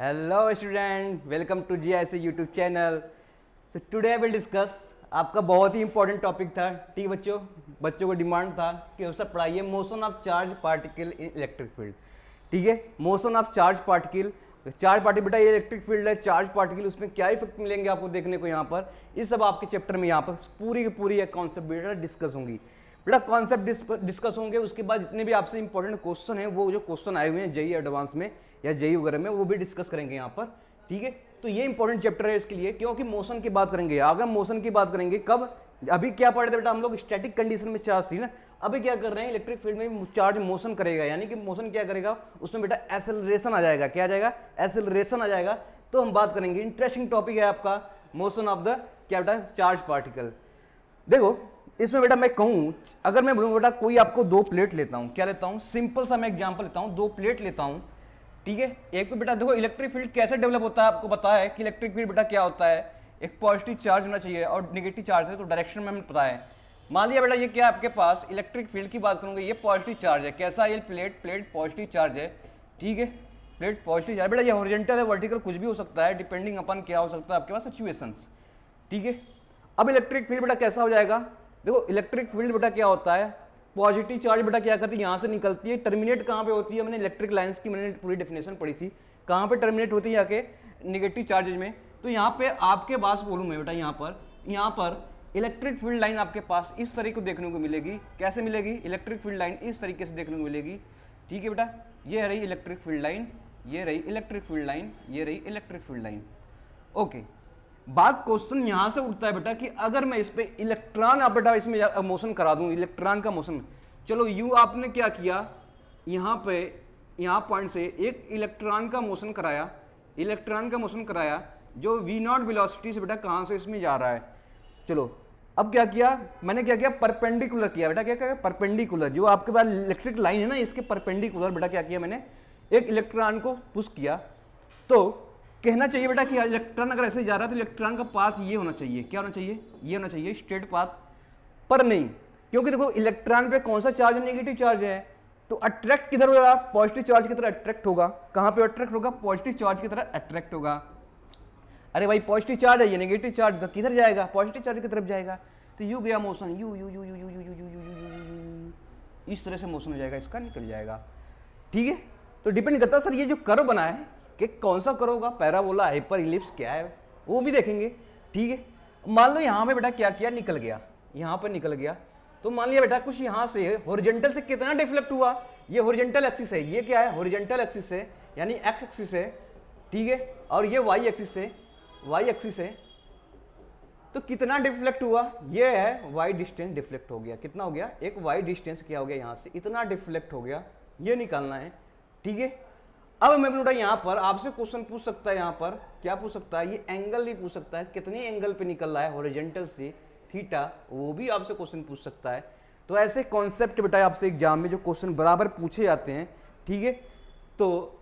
Hello student, welcome to GIC YouTube channel. So today I will discuss, आपका बहुत ही important topic था। ठीक बच्चों को डिमांड था कि उससे पढ़ाइए motion of charge particle in electric field. ठीक है, motion of charge particle, charge particle बेटा ये इलेक्ट्रिक फील्ड है, चार्ज पार्टिकल उसमें क्या इफेक्ट मिलेंगे आपको देखने को यहाँ पर। इस सब आपके चैप्टर में यहाँ पर पूरी की पूरी कॉन्सेप्ट बेटा डिस्कस होंगी। बेटा कॉन्सेप्ट डिस्कस होंगे, उसके बाद जितने भी आपसे इंपॉर्टेंट क्वेश्चन हैं वो जो क्वेश्चन आए हुए हैं जेईई एडवांस में या जेईई वगैरह में वो भी डिस्कस करेंगे यहाँ पर। ठीक है, तो ये इंपॉर्टेंट चैप्टर है इसके लिए, क्योंकि मोशन की बात करेंगे। अगर मोशन की बात करेंगे कब, अभी क्या पढ़े थे बेटा हम लोग, स्टैटिक कंडीशन में चार्ज थी ना। अभी क्या कर रहे हैं, इलेक्ट्रिक फील्ड में चार्ज मोशन करेगा, यानी कि मोशन क्या करेगा उसमें बेटा एसेलरेशन आ जाएगा। क्या आ जाएगा? एसेलरेशन आ जाएगा। तो हम बात करेंगे, इंटरेस्टिंग टॉपिक है आपका मोशन ऑफ द क्या बेटा चार्ज पार्टिकल। देखो इसमें बेटा मैं कहूँ, अगर मैं बोलूँ बेटा कोई आपको दो प्लेट लेता हूँ, क्या लेता हूँ, सिंपल सा मैं एग्जांपल लेता हूँ, दो प्लेट लेता हूँ। ठीक है, एक पे बेटा देखो इलेक्ट्रिक फील्ड कैसे डेवलप होता है, आपको पता है कि इलेक्ट्रिक फील्ड बेटा क्या होता है, एक पॉजिटिव चार्ज होना चाहिए और नेगेटिव चार्ज है तो डायरेक्शन में हमें पता है। मान लिया बेटा ये क्या आपके पास इलेक्ट्रिक फील्ड की बात करूंगा, ये पॉजिटिव चार्ज है। कैसा? ये प्लेट पॉजिटिव चार्ज है। ठीक है, प्लेट पॉजिटिव चार्ज बेटा, ये हॉरिजॉन्टल है वर्टिकल कुछ भी हो सकता है, डिपेंडिंग अपन क्या हो सकता है आपके पास सिचुएशंस। ठीक है, अब इलेक्ट्रिक फील्ड बेटा कैसा हो जाएगा, देखो इलेक्ट्रिक फील्ड बेटा क्या होता है, पॉजिटिव चार्ज बेटा क्या करती है, यहाँ से निकलती है, टर्मिनेट कहाँ पे होती है, मैंने इलेक्ट्रिक लाइंस की मैंने पूरी डेफिनेशन पढ़ी थी, कहाँ पे टर्मिनेट होती है जाके नेगेटिव चार्जेज में। तो यहाँ पे आपके पास बोलूँ मैं बेटा, यहाँ पर इलेक्ट्रिक फील्ड लाइन आपके पास इस तरीके को देखने को मिलेगी। कैसे मिलेगी? इलेक्ट्रिक फील्ड लाइन इस तरीके से देखने को मिलेगी। ठीक है बेटा, ये रही इलेक्ट्रिक फील्ड लाइन, ये रही इलेक्ट्रिक फील्ड लाइन, ये रही इलेक्ट्रिक फील्ड लाइन। ओके, बात क्वेश्चन यहां से उठता है बेटा कि अगर मैं इस पे इलेक्ट्रॉन आप बेटा इसमें मोशन करा दूं, इलेक्ट्रॉन का मोशन, चलो यू आपने क्या किया, यहां पे यहां पॉइंट से एक इलेक्ट्रॉन का मोशन कराया, इलेक्ट्रॉन का मोशन कराया जो V0 वेलोसिटी से बेटा कहां से इसमें जा रहा है। चलो अब क्या किया मैंने, क्या किया, परपेंडिकुलर किया बेटा। क्या किया? परपेंडिकुलर, जो आपके पास इलेक्ट्रिक लाइन है ना इसके परपेंडिकुलर बेटा क्या किया मैंने, एक इलेक्ट्रॉन को पुश किया। तो कहना चाहिए बेटा कि इलेक्ट्रॉन अगर ऐसे जा रहा है तो इलेक्ट्रॉन का पाथ ये होना चाहिए। क्या होना चाहिए? ये होना चाहिए स्ट्रेट पाथ। पर नहीं, क्योंकि देखो इलेक्ट्रॉन पे कौन सा चार्ज है, नेगेटिव चार्ज है, तो अट्रैक्ट किधर होगा, पॉजिटिव चार्ज की तरह अट्रैक्ट होगा। कहां पे अट्रैक्ट होगा? पॉजिटिव चार्ज की तरह अट्रैक्ट होगा। अरे भाई पॉजिटिव चार्ज है, ये नेगेटिव चार्ज, तो किधर जाएगा? पॉजिटिव चार्ज की तरफ जाएगा। तो यू गया motion, you you you you you you you you you, इस तरह से मोशन हो जाएगा, इसका निकल जाएगा। ठीक है, तो डिपेंड करता है सर ये जो कर्व बना है कि कौन सा कर्व होगा, पैराबोला, हाइपर इलिप्स, क्या है वो भी देखेंगे। ठीक है, मान लो यहाँ पे बेटा क्या किया, निकल गया, यहाँ पे निकल गया। तो मान लिया बेटा कुछ यहाँ से हॉरिजॉन्टल से कितना डिफ्लेक्ट हुआ, ये हॉरिजॉन्टल एक्सिस है, ये क्या है, हॉरिजॉन्टल एक्सिस है यानी एक्स एक्सिस है। ठीक है, और ये वाई एक्सिस है, वाई एक्सिस है। तो कितना डिफ्लेक्ट हुआ, ये है वाई डिस्टेंस डिफ्लेक्ट हो गया। कितना हो गया? एक वाई डिस्टेंस क्या हो गया, यहाँ से इतना डिफ्लेक्ट हो गया, ये निकालना है। ठीक है, अब मैं बेटा यहाँ पर आपसे क्वेश्चन पूछ सकता है, यहाँ पर क्या पूछ सकता है, ये एंगल नहीं पूछ सकता है, कितने एंगल पे निकल रहा है हॉरिजॉन्टल से, थीटा, वो भी आपसे क्वेश्चन पूछ सकता है। तो ऐसे कॉन्सेप्ट बेटा आपसे एग्जाम में जो क्वेश्चन बराबर पूछे जाते हैं। ठीक है, तो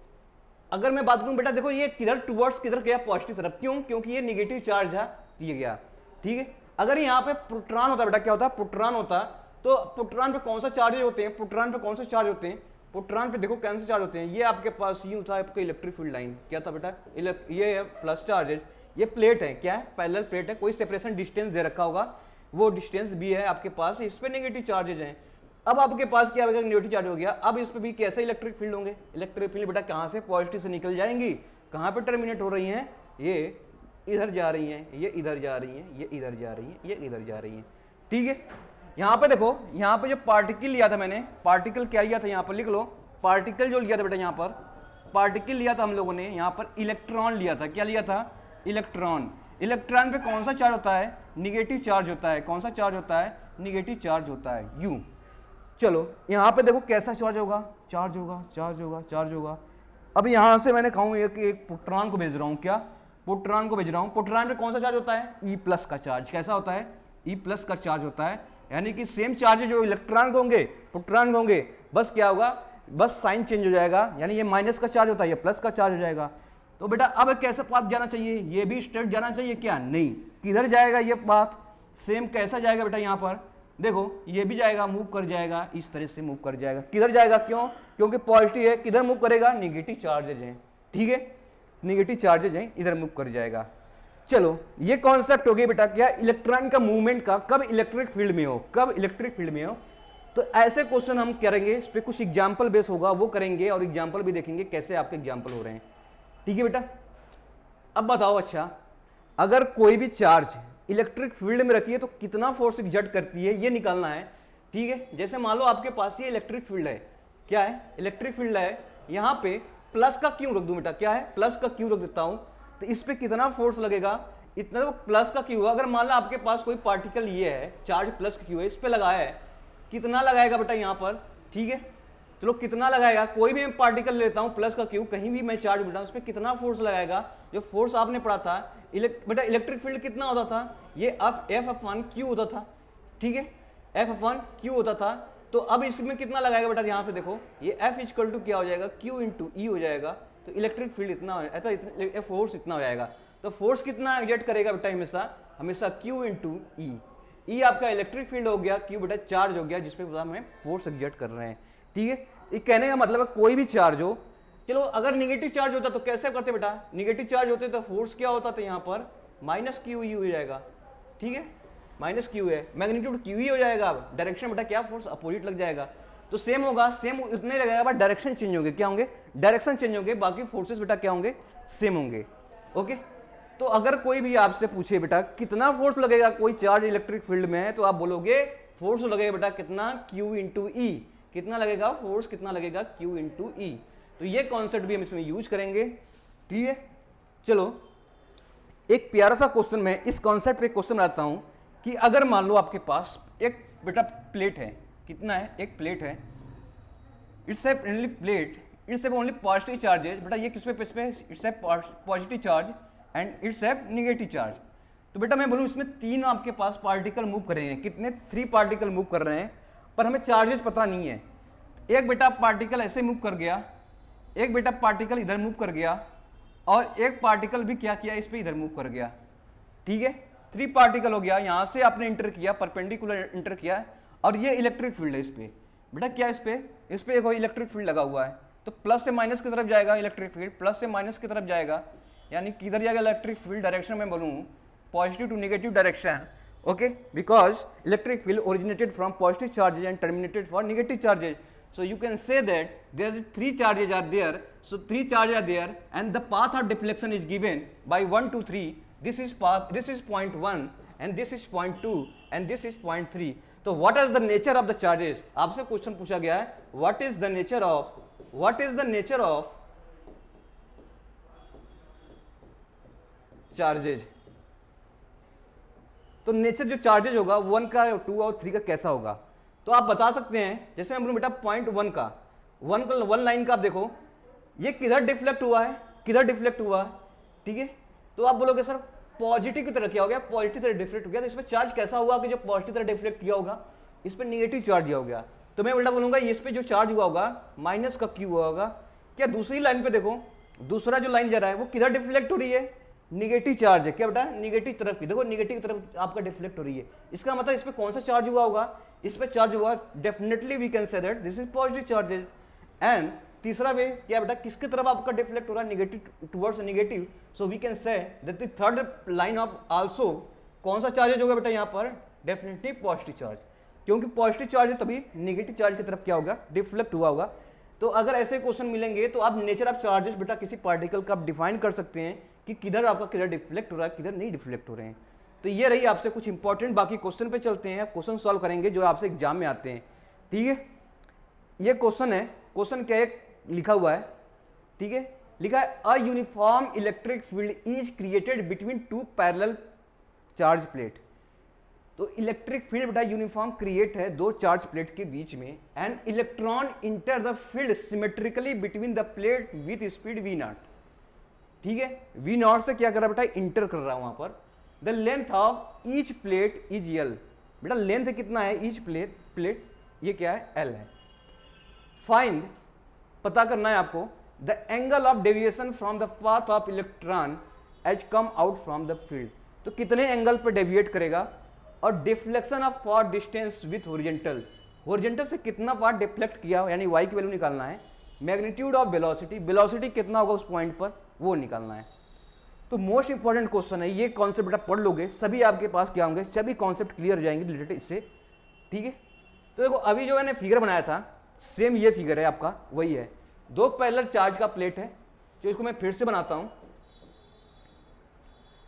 अगर मैं बात करूं बेटा, देखो ये किधर टुवर्ड्स किधर गया, पॉजिटिव तरफ। क्यों? क्योंकि ये नेगेटिव चार्ज है, ये गया। ठीक है, अगर यहाँ पे प्रोटॉन होता बेटा, क्या होता है, प्रोटॉन होता, तो प्रोटॉन पे कौन सा चार्ज होते हैं, प्रोटॉन पे कौन से चार्ज होते हैं, प्रोटॉन पे देखो कौन से चार्ज होते हैं, ये आपके पास यूं था आपका इलेक्ट्रिक फील्ड लाइन, क्या था बेटा, ये है प्लस चार्जेज, ये प्लेट है, क्या है, पैरेलल प्लेट है, कोई सेपरेशन डिस्टेंस दे रखा होगा, वो डिस्टेंस भी है आपके पास, इस पे नेगेटिव चार्जेज हैं। अब आपके पास क्या होगा, नेगेटिव चार्ज हो गया। अब इस पे भी कैसे इलेक्ट्रिक फील्ड होंगे, इलेक्ट्रिक फील्ड बेटा कहाँ से, पॉजिटिव से निकल जाएंगी, कहाँ पे टर्मिनेट हो रही हैं, ये इधर जा रही हैं, ये इधर जा रही हैं, ये इधर जा रही हैं, ये इधर जा रही हैं। ठीक है, यहाँ पे देखो, यहाँ पे जो पार्टिकल लिया था मैंने, पार्टिकल क्या लिया था, यहाँ पर लिख लो, पार्टिकल जो लिया था बेटा, यहाँ पर पार्टिकल लिया था हम लोगों ने, यहाँ पर इलेक्ट्रॉन लिया था। क्या लिया था? इलेक्ट्रॉन। इलेक्ट्रॉन पे कौन सा चार्ज होता है, निगेटिव चार्ज होता है। कौन सा चार्ज होता है? निगेटिव चार्ज होता है, यू। चलो यहाँ पे देखो कैसा चार्ज होगा, चार्ज होगा, चार्ज होगा, चार्ज होगा। अब यहाँ से मैंने कहूँ एक प्रोटॉन को भेज रहा हूँ, क्या, प्रोटॉन को भेज रहा हूँ। प्रोटॉन पे कौन सा चार्ज होता है? ई प्लस का चार्ज। कैसा होता है? ई प्लस का चार्ज होता है, यानी कि सेम चार्ज जो इलेक्ट्रॉन को होंगे, प्रोटॉन को होंगे, बस क्या होगा, बस साइन चेंज हो जाएगा, यानी ये माइनस का चार्ज होता है, ये प्लस का चार्ज हो जाएगा। तो बेटा अब कैसा पाथ जाना चाहिए, ये भी स्ट्रेट जाना चाहिए, क्या नहीं, किधर जाएगा ये पाथ, सेम कैसा जाएगा बेटा, यहाँ पर देखो ये भी जाएगा, मूव कर जाएगा, इस तरह से मूव कर जाएगा। किधर जाएगा? क्यों? क्योंकि पॉजिटिव है, किधर मूव करेगा, नेगेटिव चार्जेज हैं। ठीक है, निगेटिव चार्जेज हैं इधर मूव कर जाएगा। चलो ये कॉन्सेप्ट हो गया बेटा क्या, इलेक्ट्रॉन का मूवमेंट का, कब इलेक्ट्रिक फील्ड में हो, कब इलेक्ट्रिक फील्ड में हो। तो ऐसे क्वेश्चन हम करेंगे, इस पर कुछ एग्जाम्पल बेस होगा वो करेंगे और एग्जाम्पल भी देखेंगे कैसे आपके एग्जाम्पल हो रहे हैं। ठीक है बेटा, अब बताओ अच्छा, अगर कोई भी चार्ज इलेक्ट्रिक फील्ड में रखी है तो कितना फोर्स एग्जर्ट करती है ये निकालना है। ठीक है, जैसे मान लो आपके पास ये इलेक्ट्रिक फील्ड है, क्या है, इलेक्ट्रिक फील्ड है, यहाँ पे प्लस का क्यू रख दूं बेटा, क्या है, प्लस का क्यू रख देता हूं, तो इस पे कितना फोर्स लगेगा, इतना तो प्लस का क्यू। अगर मान लो आपके पास कोई पार्टिकल ये है, चार्ज प्लस क्यू है, इस पे लगाया है, कितना लगाएगा बेटा यहाँ पर। ठीक है, चलो कितना लगाएगा, कोई भी मैं पार्टिकल लेता हूँ प्लस का क्यू, कहीं भी मैं चार्ज बिठाऊं उस पर कितना फोर्स लगाएगा। जो फोर्स आपने पढ़ा था बेटा, इलेक्ट्रिक फील्ड कितना होता था, ये एफ अपॉन क्यू होता था। ठीक है, एफ अपॉन क्यू होता था। तो अब इसमें कितना लगाएगा बेटा, यहाँ पे देखो ये एफ इक्वल टू क्या हो जाएगा, क्यू इंटू ई हो जाएगा। तो इलेक्ट्रिक फील्ड इतना फोर्स इतना हो जाएगा। तो फोर्स कितना एग्जर्ट करेगा बेटा, हमेशा हमेशा क्यू इंटू ई। ई आपका इलेक्ट्रिक फील्ड हो गया, क्यू बेटा चार्ज हो गया जिसपे हमें फोर्स एग्जर्ट कर रहे हैं। ठीक है, ये कहने का मतलब है कोई भी चार्ज हो, चलो अगर निगेटिव चार्ज होता तो कैसे करते बेटा, निगेटिव चार्ज होते तो फोर्स क्या होता था यहाँ पर, माइनस क्यू ई हो जाएगा। ठीक है, माइनस क्यू है, मैग्नीट्यूड क्यू ही हो जाएगा। अब डायरेक्शन बेटा क्या, फोर्स अपोजिट लग जाएगा। तो सेम होगा, सेम उतने लगेगा, बट डायरेक्शन चेंज होंगे, क्या होंगे, डायरेक्शन चेंज होंगे, बाकी फोर्सेस बेटा क्या होंगे, सेम होंगे। ओके, तो अगर कोई भी आपसे पूछे बेटा कितना फोर्स लगेगा कोई चार्ज इलेक्ट्रिक फील्ड में है, तो आप बोलोगे फोर्स लगेगा बेटा कितना, क्यू इंटू ई। कितना लगेगा फोर्स, कितना लगेगा, क्यू इंटू ई। तो ये कॉन्सेप्ट भी हम इसमें यूज करेंगे। ठीक है, चलो एक प्यारा सा क्वेश्चन में इस कॉन्सेप्ट पे क्वेश्चन बनाता हूं कि अगर मान लो आपके पास एक बेटा प्लेट है, कितना है, एक प्लेट है, it's A only plate, it's A only positive charges बेटा, ये किस पे, it's a positive charge and it's a negative charge. तो बेटा मैं बोलूँ इसमें तीन आपके पास पार्टिकल मूव कर रहे हैं, कितने, 3 पार्टिकल मूव कर रहे हैं, पर हमें चार्जेस पता नहीं है। एक बेटा पार्टिकल ऐसे मूव कर गया, एक बेटा पार्टिकल इधर मूव कर गया, और एक पार्टिकल भी क्या किया, इस पे इधर मूव कर गया। ठीक है, 3 पार्टिकल हो गया, यहां से आपने इंटर किया, परपेंडिकुलर इंटर किया, और ये इलेक्ट्रिक फील्ड है इस पे बेटा, क्या इस पे एक इलेक्ट्रिक फील्ड लगा हुआ है। तो प्लस से माइनस की तरफ जाएगा इलेक्ट्रिक फील्ड, प्लस से माइनस की तरफ जाएगा, यानी किधर जाएगा इलेक्ट्रिक फील्ड, डायरेक्शन में बोलूँ positive to negative direction. okay, because electric field originated from positive charges and terminated for negative charges. So you can say that there are 3 charges are there, so 3 charges are there and the path of deflection is given by 1 2 3. This is path, this is point 1 and this is point 2 and this is point 3. तो what is the nature of the charges, आपसे question पूछा गया है, what is the nature of charges. तो nature जो charges होगा 1 का, 2 और 3 का कैसा होगा, तो आप बता सकते हैं। जैसे मैं बोलूं बेटा पॉइंट 1 का, 1 लाइन का आप देखो ये किधर डिफ्लेक्ट हुआ है, किधर डिफ्लेक्ट हुआ है। ठीक है, तो आप बोलोगे सर पॉजिटिव की तरह क्या हो गया, पॉजिटिव तरह डिफ्लेक्ट हो गया, तो इसमें चार्ज कैसा हुआ कि जो पॉजिटिव तरह डिफ्लेक्ट किया होगा, इस पर निगेटिव चार्ज दिया हो गया। तो मैं बेटा बोलूंगा इस पे जो चार्ज हुआ होगा माइनस का क्यू हुआ होगा। क्या दूसरी लाइन पे देखो, दूसरा जो लाइन जा रहा है वो किधर डिफ्लेक्ट हो रही है, निगेटिव चार्ज है, क्या बेटा निगेटिव तरफ की, देखो निगेटिव तरफ आपका डिफ्लेक्ट हो रही है। इसका मतलब इस पे कौन सा चार्ज हुआ होगा, इस पे चार्ज हुआ, definitely we can say that this is positive charges. And तीसरा वे क्या बेटा, किसकी तरफ आपका डिफ्लेक्ट हो रहा है, negative towards negative, so we can say that the third line of also कौन सा चार्जेज होगा बेटा यहाँ पर, डेफिनेटली पॉजिटिव चार्ज, क्योंकि पॉजिटिव चार्ज है तभी नेगेटिव चार्ज की तरफ क्या होगा, डिफ्लेक्ट हुआ होगा। तो अगर ऐसे क्वेश्चन मिलेंगे तो आप नेचर ऑफ चार्जेस बेटा किसी पार्टिकल का आप डिफाइन कर सकते हैं कि किधर आपका किधर डिफ्लेक्ट हो रहा है, किधर नहीं डिफ्लेक्ट हो रहे हैं। तो ये रही आपसे कुछ इंपॉर्टेंट, बाकी क्वेश्चन पे चलते हैं, क्वेश्चन सॉल्व करेंगे जो आपसे एग्जाम में आते हैं। ठीक है, ये क्वेश्चन है, क्वेश्चन क्या है लिखा हुआ है, ठीक है, लिखा है a uniform electric field is created between 2 parallel charge plate. तो इलेक्ट्रिक फील्ड बेटा यूनिफॉर्म क्रिएट है 2 चार्ज प्लेट के बीच में, and electron enter the field symmetrically between the plate with speed v0। ठीक है, v0 से क्या कर रहा है बेटा, इंटर कर रहा है वहां पर। The length of each plate is l, बेटा लेंथ कितना है ईच प्लेट, ये क्या है l है। फाइंड, पता करना है आपको, the angle of deviation from the path of electron as come out from the field. तो कितने एंगल पर डेविएट करेगा, और deflection of far distance with horizontal, horizontal से कितना पार्ट डिफ्लेक्ट किया यानी y की वैल्यू निकालना है। मैग्नीट्यूड ऑफ वेलोसिटी, वेलोसिटी कितना होगा उस पॉइंट पर, वो निकालना है। तो मोस्ट इंपॉर्टेंट क्वेश्चन है ये, कॉन्सेप्ट बेटा पढ़ लोगे सभी आपके पास क्या होंगे, सभी कॉन्सेप्ट क्लियर हो जाएंगे रिलेटेड इससे, ठीक है। तो देखो अभी जो मैंने फिगर बनाया था सेम ये फिगर है आपका, वही है, दो पैरेलल चार्ज का प्लेट है, जो इसको मैं फिर से बनाता हूं,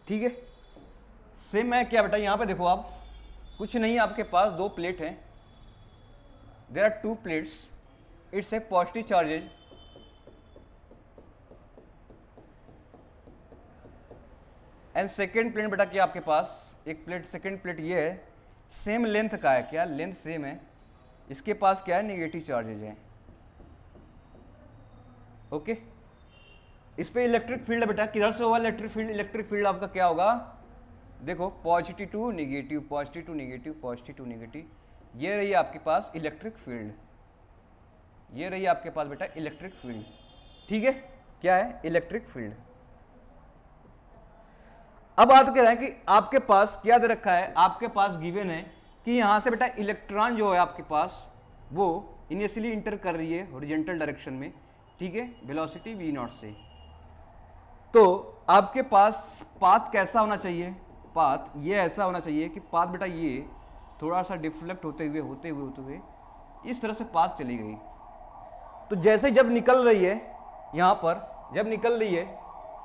ठीक है। सेम है क्या बेटा, यहां पे देखो आप, कुछ नहीं, आपके पास दो प्लेट हैं, there are two plates, it's a positive charges and second plate बेटा क्या आपके पास, एक प्लेट, सेकेंड प्लेट ये है, सेम लेंथ का है, क्या लेंथ सेम है, इसके पास क्या है, नेगेटिव चार्जेज है, ओके। इस पे इलेक्ट्रिक फील्ड बेटा किधर से होगा इलेक्ट्रिक फील्ड, इलेक्ट्रिक फील्ड आपका क्या होगा, देखो positive to negative, positive to negative, positive to negative, ये रही आपके पास इलेक्ट्रिक फील्ड, ये रही आपके पास बेटा इलेक्ट्रिक फील्ड, ठीक है, क्या है, इलेक्ट्रिक फील्ड। अब बात कर रहे हैं कि आपके पास क्या दे रखा है, आपके पास गिवन है कि यहां से बेटा इलेक्ट्रॉन जो है आपके पास वो इनिशियली इंटर कर रही है हॉरिजॉन्टल डायरेक्शन में, ठीक है, वेलोसिटी v0 से। तो आपके पास पाथ कैसा होना चाहिए, पाथ ये ऐसा होना चाहिए कि पाथ बेटा ये थोड़ा सा डिफ्लेक्ट होते हुए इस तरह से पाथ चली गई। तो जैसे जब निकल रही है यहाँ पर, जब निकल रही है,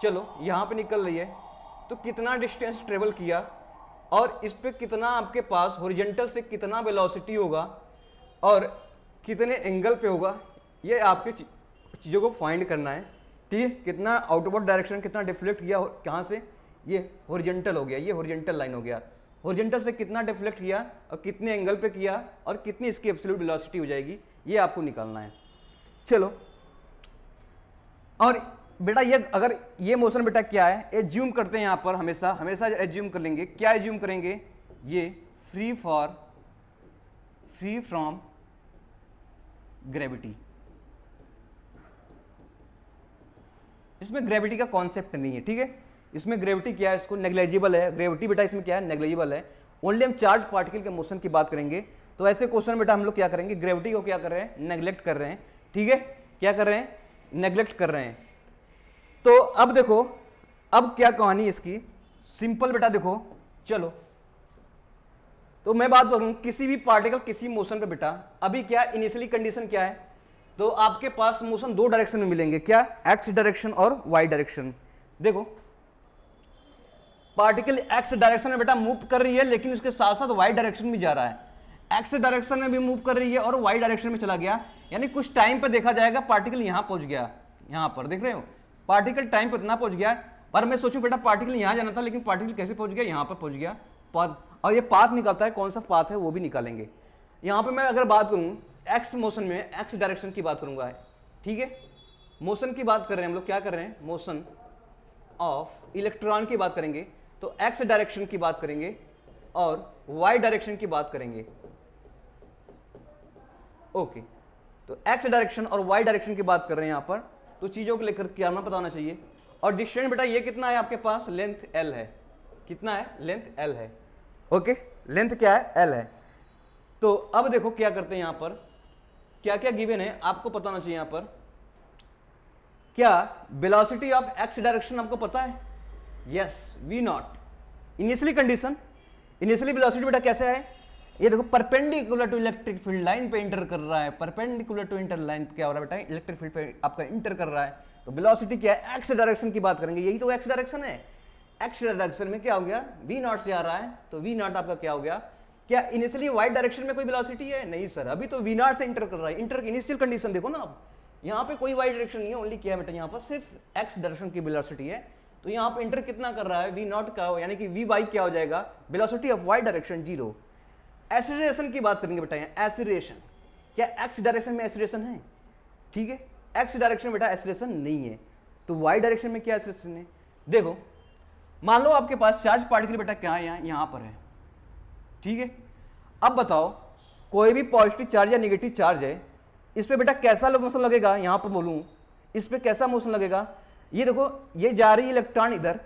चलो यहाँ पे निकल रही है, तो कितना डिस्टेंस ट्रेवल किया और इस पे कितना आपके पास हॉरिजॉन्टल से कितना वेलोसिटी होगा और कितने एंगल पे होगा, ये आपके चीज़ों को फाइंड करना है, ठीक है। कितना आउटवर्ड डायरेक्शन, कितना डिफ्लेक्ट किया, कहाँ से, ये हॉरिजॉन्टल हो गया, ये हॉरिजॉन्टल लाइन हो गया, हॉरिजॉन्टल से कितना डिफ्लेक्ट किया और कितने एंगल पे किया और कितनी इसकी एब्सोल्यूट वेलोसिटी हो जाएगी, ये आपको निकालना है। चलो, और बेटा ये अगर ये मोशन बेटा क्या है, एज्यूम करते हैं यहाँ पर, हमेशा एज्यूम कर लेंगे, क्या एज्यूम करेंगे, ये फ्री फ्रॉम ग्रेविटी, इसमें ग्रेविटी का कॉन्सेप्ट नहीं है, ठीक है, इसमें ग्रेविटी क्या है, इसको नेग्लेजिबल है, ग्रेविटी बेटा इसमें क्या है, नेग्लेजिबल है, ओनली हम चार्ज पार्टिकल के मोशन की बात करेंगे। तो ऐसे क्वेश्चन बेटा हम लोग क्या करेंगे, ग्रेविटी को क्या कर रहे हैं, नेग्लेक्ट कर रहे हैं, ठीक है, क्या कर रहे हैं, नेग्लेक्ट कर रहे हैं। तो अब देखो, अब क्या कहानी इसकी, सिंपल बेटा देखो, चलो तो मैं बात करूं किसी भी पार्टिकल किसी मोशन पे बेटा, अभी क्या इनिशियली कंडीशन क्या है, तो आपके पास मोशन दो डायरेक्शन में मिलेंगे, क्या, एक्स डायरेक्शन और वाई डायरेक्शन। देखो पार्टिकल एक्स डायरेक्शन में बेटा मूव कर रही है, लेकिन उसके साथ साथ वाई डायरेक्शन में जा रहा है, एक्स डायरेक्शन में भी मूव कर रही है और वाई डायरेक्शन में चला गया, यानी कुछ टाइम पे देखा जाएगा पार्टिकल यहां पहुंच गया, यहां पर देख रहे हो पार्टिकल टाइम पर इतना पहुंच गया, पर मैं सोचूं बेटा पार्टिकल यहां जाना था, लेकिन पार्टिकल कैसे पहुंच गया, यहां पर पहुंच गया, और ये पाथ निकलता है, कौन सा पाथ है वो भी निकालेंगे। यहां पे मैं अगर बात करूं एक्स मोशन में, एक्स डायरेक्शन की बात करूंगा, ठीक है, मोशन की बात कर रहे हैं हम लोग, क्या कर रहे हैं, मोशन ऑफ इलेक्ट्रॉन की बात करेंगे, तो एक्स डायरेक्शन की बात करेंगे और वाई डायरेक्शन की बात करेंगे, ओके। तो एक्स डायरेक्शन और वाई डायरेक्शन की बात कर रहे हैं यहां पर, तो चीजों को लेकर क्या हमें पता होना चाहिए। और डिस्टेंस बेटा ये कितना है आपके पास, लेंथ एल है, कितना है, लेंथ एल है, ओके, लेंथ क्या है, एल है। तो अब देखो क्या करते हैं यहां पर, क्या क्या गिवन है आपको पता होना चाहिए यहां पर, क्या वेलोसिटी ऑफ एक्स डायरेक्शन आपको पता है, yes, V naught, initially condition, initially velocity बेटा कैसे है, ये देखो perpendicular to electric field line पे इंटर कर रहा है, परपेंडिकुलर टू इंटर लाइन क्या हो रहा है बेटा, इलेक्ट्रिक फील्ड पे आपका इंटर कर रहा है, तो वेलोसिटी क्या है, एक्स डायरेक्शन की बात करेंगे, यही तो एक्स डायरेक्शन है, एक्स डायरेक्शन में क्या हो गया, वी नॉट से आ रहा है, तो वी नॉट आपका क्या हो गया, क्या इनिशियली वाई डायरेक्शन में कोई वेलोसिटी है, नहीं सर, अभी तो वी नॉट से इंटर कर रहा है, इंटर की इनिशियल कंडीशन देखो ना आप, यहाँ पे कोई वाई डायरेक्शन नहीं है, ओनली क्या है बेटा, यहाँ पर सिर्फ एक्स डायरेक्शन की वेलोसिटी है, तो यहाँ पे इंटर कितना कर रहा है, वी नॉट का, यानी कि वी वाई क्या हो जाएगा, वेलोसिटी ऑफ वाई डायरेक्शन 0। एसिलेरेशन की बात करेंगे बेटा, यहाँ एसिलेरेशन, क्या एक्स डायरेक्शन में एसिलेरेशन है, ठीक है, एक्स डायरेक्शन बेटा एसिलेरेशन नहीं है, तो वाई डायरेक्शन में क्या एसिलेरेशन है। देखो मान लो आपके पास चार्ज पार्टिकल बेटा क्या है, यहाँ पर है, ठीक है, अब बताओ कोई भी पॉजिटिव चार्ज या नेगेटिव चार्ज है, इस पे बेटा कैसा मोशन लगेगा, यहाँ पर बोलूँ इस पे कैसा मोशन लगेगा, ये देखो ये जा रही है इलेक्ट्रॉन इधर,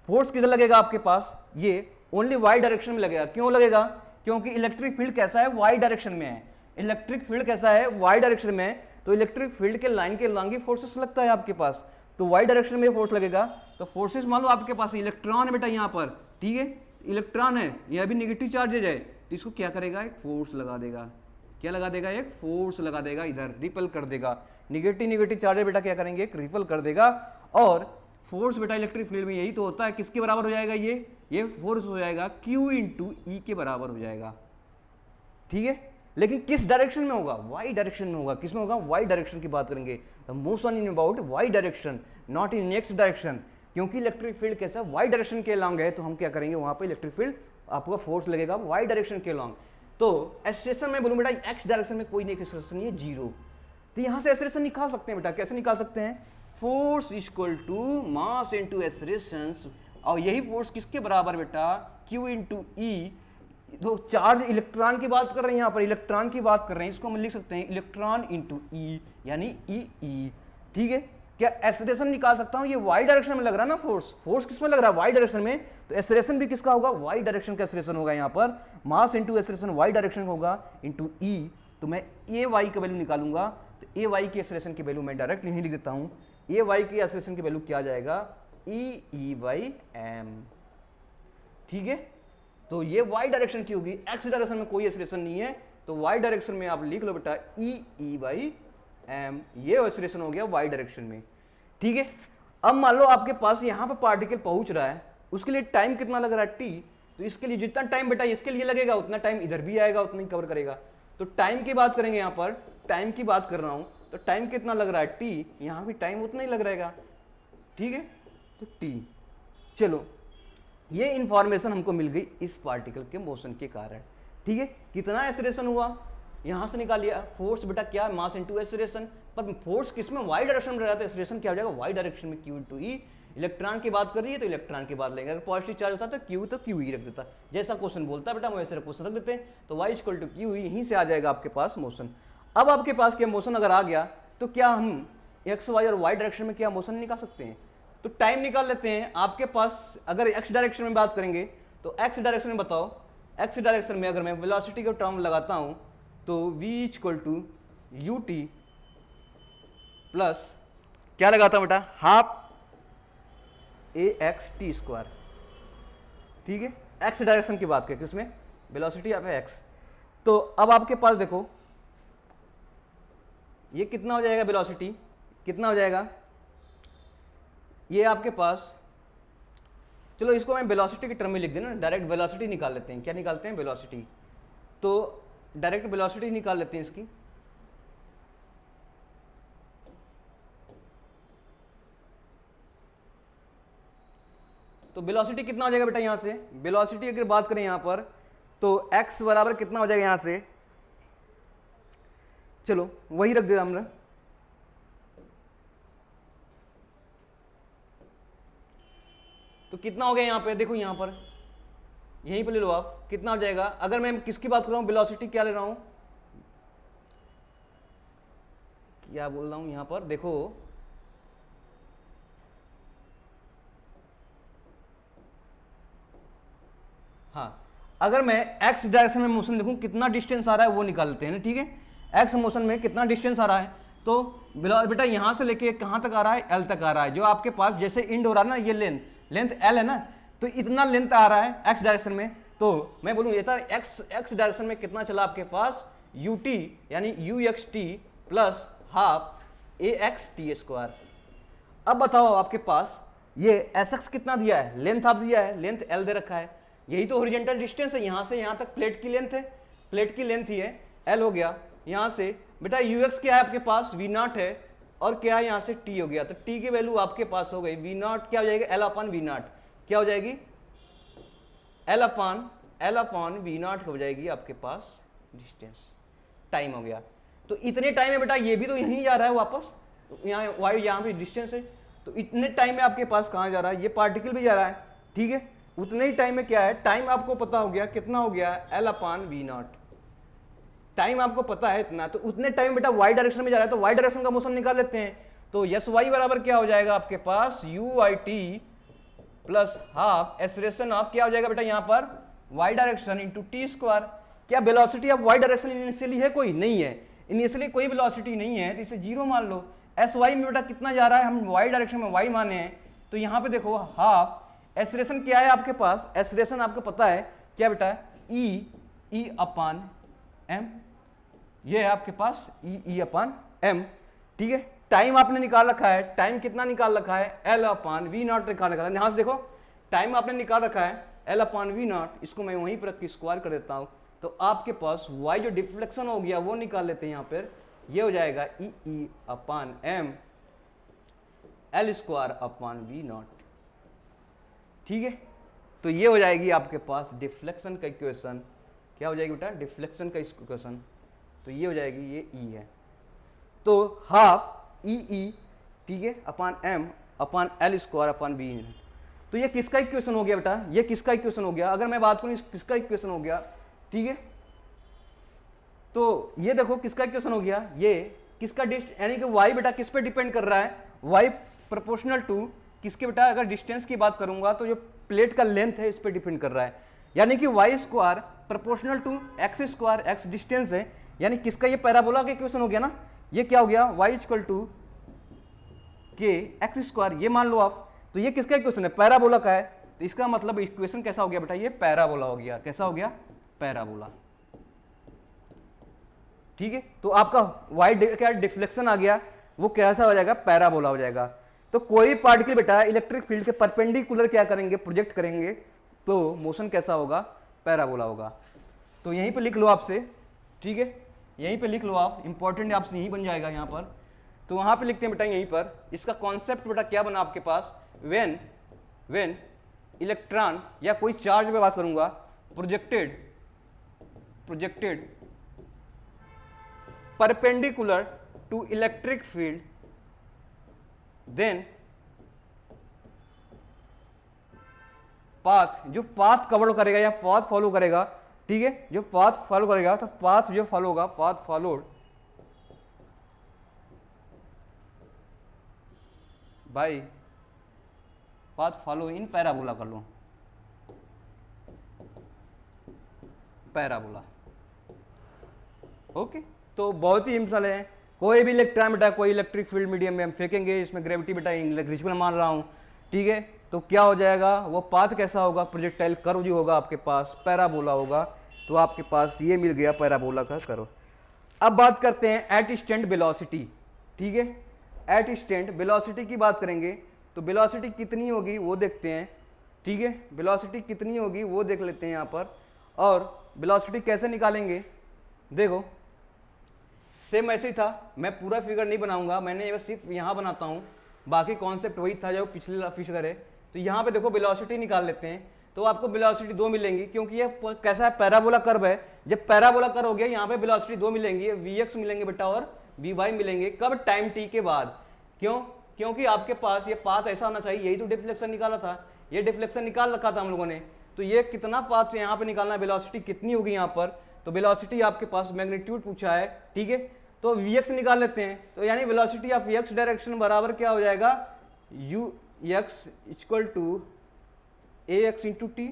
फोर्स किधर लगेगा आपके पास, ये ओनली वाई डायरेक्शन में लगेगा, क्यों लगेगा, क्योंकि इलेक्ट्रिक फील्ड कैसा है, वाई डायरेक्शन में है, इलेक्ट्रिक फील्ड कैसा है, वाई डायरेक्शन में है, तो इलेक्ट्रिक फील्ड के लाइन के लॉन्गी फोर्सेस लगता है आपके पास, तो वाई डायरेक्शन में फोर्स लगेगा। तो फोर्सेस मान लो आपके पास इलेक्ट्रॉन है बेटा यहाँ पर, ठीक है, इलेक्ट्रॉन है, यह भी नेगेटिव चार्जेज है, तो इसको क्या करेगा, एक फोर्स लगा देगा। क्या लगा देगा, एक फोर्स लगा देगा, इधर रिपल कर देगा। नेगेटिव चार्ज बेटा क्या करेंगे, एक रिपल कर देगा। और फोर्स बेटा इलेक्ट्रिक फील्ड में यही तो होता है, किसके बराबर हो जाएगा, ये फोर्स हो जाएगा Q इंटू ई के बराबर हो जाएगा, ठीक है। लेकिन किस डायरेक्शन में होगा, वाई डायरेक्शन में होगा। किस में होगा, वाई डायरेक्शन की बात करेंगे। The motion in about Y direction, not in next direction, क्योंकि इलेक्ट्रिक फील्ड कैसा वाई डायरेक्शन के लॉन्ग है, तो हम क्या करेंगे, वहां पे इलेक्ट्रिक फील्ड आपका फोर्स लगेगा वाई डायरेक्शन के लॉन्ग। तो एक्सेलरेशन में बोलूं बेटा, एक्स डायरेक्शन में कोई नहीं एक्सेलरेशन नहीं है, जीरो। तो यहां से एक्सेलरेशन निकाल सकते हैं बेटा, कैसे निकाल सकते हैं, force equal to mass into acceleration, और यही फोर्स किसके बराबर बेटा, Q इंटू ई। तो चार्ज इलेक्ट्रॉन की बात कर रहे हैं, यहाँ पर इलेक्ट्रॉन की बात कर रहे हैं, इसको हम लिख सकते हैं इलेक्ट्रॉन इंटू ई, यानी ई, ठीक है। क्या एक्सेलरेशन निकाल सकता हूं, ये वाई डायरेक्शन में लग रहा है ना फोर्स किस में लग रहा है, वाई डायरेक्शन में, तो एक्सेलरेशन भी किसका होगा, वाई डायरेक्शन का एक्सेलरेशन होगा। यहाँ पर mass into acceleration Y direction होगा इंटू ई। तो मैं ए वाई का वैल्यू निकालूंगा, तो ए वाई की एक्सेलरेशन की वैल्यू मैं डायरेक्ट यहीं लिख देता हूं। ए वाई की एक्सेलरेशन की वैल्यू क्या आ जाएगा, ई बाई एम, ठीक है। तो ये वाई डायरेक्शन की होगी, एक्स डायरेक्शन में कोई एक्सेलरेशन नहीं है, तो वाई डायरेक्शन में आप लिख लो बेटा ई बाई एम, ये एक्सेलरेशन हो गया वाई डायरेक्शन में, ठीक है। अब मान लो आपके पास यहाँ पर पार्टिकल पहुंच रहा है, उसके लिए टाइम कितना लग रहा है, टी। तो इसके लिए जितना टाइम बेटा इसके लिए लगेगा, उतना टाइम इधर भी आएगा, उतना ही कवर करेगा। तो टाइम की बात करेंगे, यहाँ पर टाइम की बात कर रहा हूं, तो टाइम कितना लग रहा है, टी, यहाँ भी टाइम उतना ही लग रहेगा, ठीक है। तो टी, चलो ये इंफॉर्मेशन हमको मिल गई इस पार्टिकल के मोशन के कारण, ठीक है। कितना एक्सेलरेशन हुआ, यहां से निकाल लिया। फोर्स बेटा क्या, मास इनटू एक्सेलरेशन, पर फोर्स किसमें, वाई डायरेक्शन में रहा था, एक्सेलरेशन क्या हो जाएगा, वाई डायरेक्शन में, Q इंटू ई। इलेक्ट्रॉन की बात कर रही है तो इलेक्ट्रॉन की बात लेंगे, अगर पॉजिटिव चार्ज होता तो Q ही रख देता, जैसा क्वेश्चन बोलता है बेटा वैसे क्वेश्चन रख देते हैं। तो y इक्वल टू Q, यहीं से आ जाएगा आपके पास मोशन। अब आपके पास क्या मोशन अगर आ गया, तो क्या हम एक्स वाई और वाई डायरेक्शन में क्या मोशन निकाल सकते हैं, तो टाइम निकाल लेते हैं। आपके पास अगर एक्स डायरेक्शन में बात करेंगे, तो एक्स डायरेक्शन में बताओ, एक्स डायरेक्शन में अगर मैं वेलोसिटी का टर्म लगाता हूं, तो v equal to U T plus क्या लगाता हूं बेटा, half A X T square, ठीक है। एक्स डायरेक्शन की बात करें, किसमें, वेलोसिटी ऑफ एक्स। तो अब आपके पास देखो ये कितना हो जाएगा, वेलोसिटी कितना हो जाएगा, ये आपके पास, चलो इसको मैं वेलोसिटी के टर्म में लिख देना, डायरेक्ट वेलोसिटी निकाल लेते हैं। क्या निकालते हैं, वेलोसिटी। तो डायरेक्ट वेलोसिटी निकाल लेते हैं इसकी। तो वेलोसिटी कितना हो जाएगा बेटा, यहां से वेलोसिटी अगर बात करें यहां पर, तो x बराबर कितना हो जाएगा यहां से, चलो वही रख दिया हमने। तो कितना हो गया यहाँ पे, देखो यहाँ पर यहीं पे ले लो आप, कितना हो जाएगा। अगर मैं किसकी बात कर रहा हूँ, वेलोसिटी क्या ले रहा हूं, क्या बोल रहा हूं यहाँ पर, देखो हाँ, अगर मैं x डायरेक्शन में मोशन देखूं कितना डिस्टेंस आ रहा है वो निकाल लेते हैं ना, ठीक है। x मोशन में कितना डिस्टेंस आ रहा है, तो बेटा यहां से लेके कहां तक आ रहा है, l तक आ रहा है। जो आपके पास जैसे इंड हो रहा है ना, ये लेंथ l है ना, तो इतना लेंथ आ रहा है x डायरेक्शन में। तो मैं बोलूं ये था x डायरेक्शन में कितना चला आपके पास, ut यानी uxt plus half axt square. अब बताओ आपके पास ये sx कितना दिया है, लेंथ आप दिया है, लेंथ l दे रखा है, यही तो हॉरिजॉन्टल डिस्टेंस है, यहां से यहां तक प्लेट की लेंथ है, प्लेट की लेंथ ही है l हो गया। यहां से बेटा ux क्या है आपके पास, v नॉट है, और क्या है यहां से t हो गया। तो t की वैल्यू आपके पास हो गई v नॉट, क्या हो जाएगी, l अपॉन v नॉट, क्या हो जाएगी, l अपॉन v नॉट हो जाएगी आपके पास डिस्टेंस, टाइम हो गया। तो इतने टाइम में बेटा ये भी तो यहीं जा रहा है वापस, यहाँ वाई यहाँ पे डिस्टेंस है, तो इतने टाइम में आपके पास कहाँ जा रहा है, ये पार्टिकल भी जा रहा है, ठीक है। उतने ही टाइम में क्या है, टाइम आपको पता हो गया कितना हो गया, l upon V naught, time आपको पता है इतना। तो उतने टाइम बेटा वाई डायरेक्शन में जा रहा है, तो वाई डायरेक्शन का मोशन निकाल लेते हैं। तो यस वाई बराबर क्या हो जाएगा आपके पास, U I T plus half acceleration of क्या हो जाएगा बेटा यहाँ पर, Y direction into T square. क्या velocity of Y direction initially है, कोई नहीं है, इनिशियली कोई वेलोसिटी नहीं है, तो इसे जीरो मान लो। एस वाई में बेटा कितना जा रहा है, हम वाई डायरेक्शन में वाई माने हैं, तो यहाँ पे देखो हाफ एसलेशन क्या है आपके पास, एसलेशन आपको पता है क्या बेटा, ई अपान एम, ये है आपके पास ई अपान एम, ठीक है। टाइम आपने निकाल रखा है, टाइम कितना निकाल रखा है, एल अपान वी नॉट निकाल रखा है, यहां से देखो टाइम आपने निकाल रखा है एल अपान वी नॉट, इसको मैं वहीं पर रख के स्क्वायर कर देता हूं, तो आपके पास वाई जो डिफ्लेक्शन हो गया वो निकाल लेते हैं यहाँ पर, ये हो जाएगा E upon M L square upon V naught, ठीक है। तो ये हो जाएगी आपके पास डिफ्लेक्शन का इक्वेशन, क्या हो जाएगी बेटा, डिफ्लेक्शन का इक्वेशन, तो ये हो जाएगी, ये ई है, तो हाफ ई, ठीक है, upon M upon L square upon V, तो ये किसका इक्वेशन हो गया बेटा, ये किसका इक्वेशन हो गया, अगर मैं बात करूं किसका इक्वेशन हो गया, ठीक है। तो ये देखो किसका इक्वेशन हो गया, ये किसका यानी कि y बेटा किस पे डिपेंड कर रहा है, y प्रोपोर्शनल टू किसके बेटा, अगर डिस्टेंस की बात करूंगा तो जो प्लेट का लेंथ है इस पे डिपेंड कर रहा है, यानी कि y square proportional to X square, X distance है, यानी किसका, ये पैराबोला का इक्वेशन हो गया ना, ये क्या हो गया, y इक्वल टू के एक्स स्क्वायर, ये मान लो आप, तो ये किसका इक्वेशन है, पैराबोला का है, तो इसका मतलब इक्वेशन कैसा हो गया बेटा, ये पैराबोला हो गया, कैसा हो गया, पैराबोला, ठीक है। तो आपका वाई क्या डिफ्लेक्शन आ गया, वो कैसा हो जाएगा, पैराबोला हो जाएगा। तो कोई पार्टिकल बेटा इलेक्ट्रिक फील्ड के परपेंडिकुलर क्या करेंगे, प्रोजेक्ट करेंगे, तो मोशन कैसा होगा, पैराबोला होगा। तो यहीं पे लिख लो आपसे, ठीक है, यहीं पे लिख लो आप, इंपॉर्टेंट आपसे यही बन जाएगा यहाँ पर, तो वहां पे लिखते हैं बेटा यहीं पर, इसका कॉन्सेप्ट बेटा क्या बना आपके पास, व्हेन इलेक्ट्रॉन या कोई चार्ज पे बात करूंगा, projected perpendicular to electric field, then path, जो पाथ कवर करेगा या पाथ फॉलो करेगा, ठीक है, जो पाथ फॉलो करेगा, तो पाथ जो फॉलो होगा, path followed by path follow in parabola, कर लो पैराबोला, ओके। तो बहुत ही सिंपल है, कोई भी इलेक्ट्रॉन बेटा कोई इलेक्ट्रिक फील्ड मीडियम में हम फेंकेंगे, इसमें ग्रेविटी बेटा नेग्लिजिबल मान रहा हूं, ठीक है, तो क्या हो जाएगा, वो पाथ कैसा होगा, प्रोजेक्टाइल कर्व जो होगा आपके पास, पैराबोला होगा, तो आपके पास ये मिल गया पैराबोला का कर्व। अब बात करते हैं एट स्टैंड वेलोसिटी, ठीक है, एट स्टैंड वेलोसिटी की बात करेंगे, तो वेलोसिटी कितनी होगी वो देखते हैं, ठीक है, वेलोसिटी कितनी होगी वो देख लेते हैं यहाँ पर, और वेलोसिटी कैसे निकालेंगे, देखो सेम ऐसे ही था, मैं पूरा फिगर नहीं बनाऊंगा, मैंने सिर्फ यहाँ बनाता हूँ, बाकी कॉन्सेप्ट वही था जो पिछले फिगर है। तो यहाँ पे देखो वेलोसिटी निकाल लेते हैं, तो आपको वेलोसिटी 2 मिलेंगी, क्योंकि ये कैसा है, पैराबोला कर्व है, जब पैराबोला कर्व हो गया यहाँ पे वेलोसिटी 2 मिलेंगी, वीएक्स मिलेंगे बेटा और वीवाई मिलेंगे, कब, टाइम टी के बाद, क्यों, क्योंकि आपके पास ये पाथ ऐसा होना चाहिए, यही तो डिफ्लेक्शन निकाला था, ये डिफ्लेक्शन निकाल रखा था हम लोगों ने, तो ये कितना पाथ से यहाँ पे निकालना, वेलोसिटी कितनी होगी यहाँ पर, तो वेलोसिटी आपके पास मैग्नीट्यूड पूछा है, ठीक है, तो vx निकाल लेते हैं, तो यानी वेलोसिटी ऑफ x डायरेक्शन बराबर क्या हो जाएगा, ux equal to ax into T,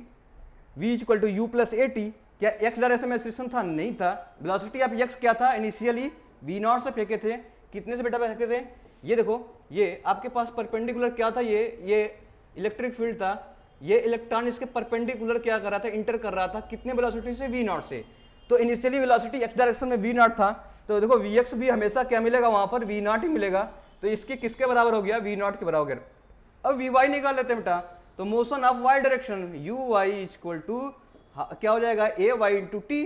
v equal to u plus A T, क्या x डायरेक्शन में एक्सेलरेशन था, नहीं था, वेलोसिटी ऑफ x क्या था, इनिशियली v0 से फेंके थे, कितने से बेटा फेंके थे, ये देखो, ये आपके पास परपेंडिकुलर क्या था, ये इलेक्ट्रिक फील्ड था, ये इलेक्ट्रॉन इसके परपेंडिकुलर क्या कर रहा था, इंटर कर रहा था, कितने वेलोसिटी से, v0 से, तो इनिशियली वेलोसिटी x डायरेक्शन में v0 था, तो देखो vx भी हमेशा क्या मिलेगा, वहां पर v0 ही मिलेगा, तो इसके किसके बराबर हो गया, v0 के बराबर हो गया। अब vy निकाल लेते हैं बेटा, तो motion of y direction uy equal to क्या हो जाएगा, ay इंटू टी,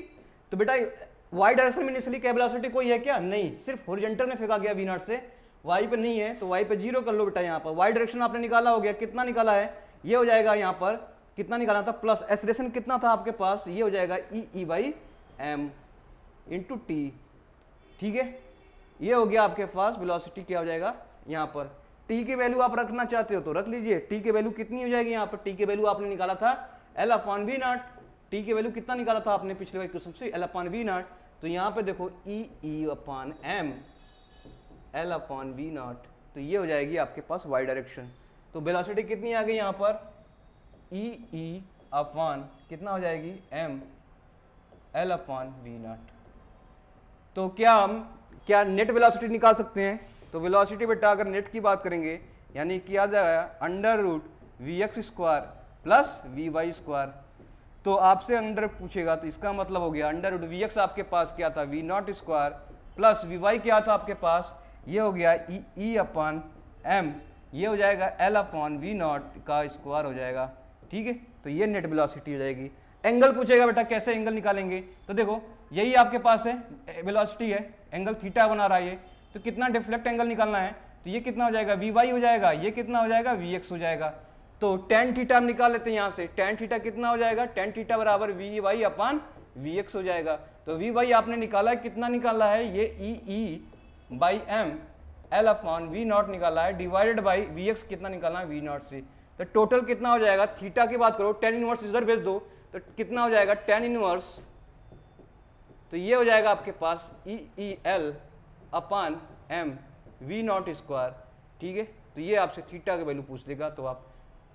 तो बेटा y डायरेक्शन में इनिशियली क्या वेलोसिटी कोई है क्या, नहीं, सिर्फ हॉरिजॉन्टल में फेंका गया v0 से, y पे नहीं है, तो y पे 0 कर लो बेटा, यहाँ पर y डायरेक्शन आपने निकाला हो गया, कितना निकाला है, ये हो जाएगा यहाँ पर कितना निकाला था, प्लस एक्सेलरेशन कितना था आपके पास, ये हो जाएगा ई बाई एम इंटू टी, ठीक है, ये हो गया आपके पास वेलोसिटी क्या हो जाएगा, यहाँ पर t की वैल्यू आप रखना चाहते हो तो रख लीजिए, t की वैल्यू कितनी हो जाएगी, यहाँ पर t की वैल्यू आपने निकाला था l upon V naught, t की वैल्यू कितना निकाला था आपने पिछले क्वेश्चन से, l अपॉन वी नॉट, तो यहाँ पे देखो E upon M l upon V naught, तो ये हो जाएगी आपके पास y डायरेक्शन, तो वेलोसिटी कितनी आ गई यहाँ पर, ई अपॉन कितना हो जाएगी, m l upon V naught. तो क्या हम क्या नेट वेलोसिटी निकाल सकते हैं, तो वेलोसिटी बेटा अगर नेट की बात करेंगे यानी कि आ जाएगा under root V X square plus V Y square. तो आपसे अंडर पूछेगा तो इसका मतलब हो गया अंडर रूट वी एक्स आपके पास क्या था V naught square plus V Y क्या था आपके पास, ये हो गया ई अपन एम, ये हो जाएगा एल अपॉन वी नॉट का स्क्वायर हो जाएगा। ठीक है, तो ये नेट वेलोसिटी हो जाएगी। एंगल पूछेगा बेटा कैसे एंगल निकालेंगे, तो देखो यही आपके पास है वेलोसिटी है, एंगल थीटा बना रहा है ये, तो कितना डिफ्लेक्ट एंगल निकालना है, तो ये कितना हो जाएगा वी वाई हो जाएगा, ये कितना हो जाएगा वी एक्स हो जाएगा। तो टेन थीटा हम निकाल लेते हैं यहाँ से, टेन थीटा कितना हो जाएगा, टेन थीटा बराबर V Y upon V X हो जाएगा। तो वी वाई आपने निकाला है, कितना निकाला है, ये E by M L upon V naught निकाला है डिवाइडेड बाई वी एक्स कितना निकालना है वी नॉट से। तो टोटल कितना हो जाएगा, थीटा की बात करो, टेन इनवर्स इधर भेज दो तो कितना हो जाएगा टेन इनवर्स, तो ये हो जाएगा आपके पास E L upon M V naught square. ठीक है, तो ये आपसे थीटा की वैल्यू पूछ देगा, तो आप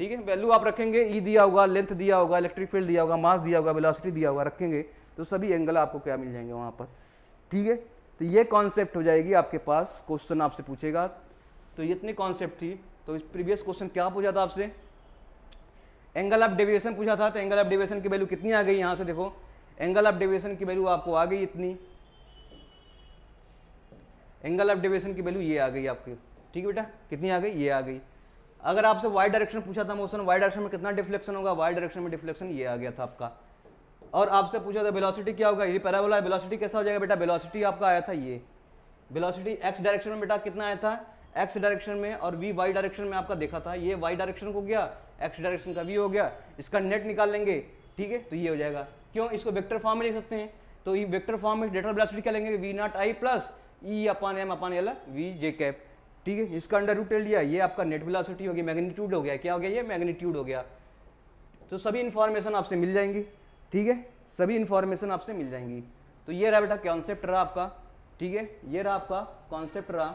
ठीक है वैल्यू आप रखेंगे, ई दिया होगा, लेंथ दिया होगा, इलेक्ट्रिक फील्ड दिया होगा, मास दिया होगा, वेलोसिटी दिया होगा, रखेंगे तो सभी एंगल आपको क्या मिल जाएंगे वहां पर। ठीक है, तो ये कॉन्सेप्ट हो जाएगी आपके पास, क्वेश्चन आपसे पूछेगा। तो ये इतनी कॉन्सेप्ट थी। तो इस प्रीवियस क्वेश्चन क्या पूछा था आपसे, एंगल ऑफ डेविएशन पूछा था, तो एंगल ऑफ डेविएशन की वैल्यू कितनी आ गई, यहां से देखो एंगल ऑफ डेविएशन की वैल्यू आपको आ गई इतनी, एंगल ऑफ डेविएशन की वैल्यू ये आ गई आपकी। ठीक है बेटा, कितनी आ गई, ये आ गई। अगर आपसे वाई डायरेक्शन पूछा था मोशन, वाई डायरेक्शन में कितना डिफ्लेक्शन होगा, वाई डायरेक्शन में डिफ्लेक्शन ये आ गया था आपका। और आपसे पूछा था वेलोसिटी क्या होगा, ये पैराबोला है, वेलोसिटी कैसा हो जाएगा बेटा, वेलोसिटी आपका आया था ये, वेलोसिटी एक्स डायरेक्शन में बेटा कितना आया था, एक्स डायरेक्शन में, और वी वाई डायरेक्शन में आपका देखा था, ये वाई डायरेक्शन को गया, एक्स डायरेक्शन का वी हो गया, इसका नेट निकाल लेंगे। ठीक है, तो ये हो जाएगा, क्यों इसको वेक्टर फॉर्म में लिख सकते हैं, तो ये वेक्टर फॉर्म में डेटा वेलोसिटी क्या लेंगे, V naught I plus E upon M upon L V J cap. ठीक है, इसका अंडर रूट ले लिया, ये आपका नेट वेलोसिटी हो गया, मैग्नीट्यूड हो गया, क्या हो गया, ये मैग्नीट्यूड हो गया। तो सभी इंफॉर्मेशन आपसे मिल जाएंगी। ठीक है, सभी इंफॉर्मेशन आपसे मिल जाएंगी। तो ये रहा बेटा कॉन्सेप्ट रहा आपका। ठीक है, ये रहा आपका कॉन्सेप्ट रहा।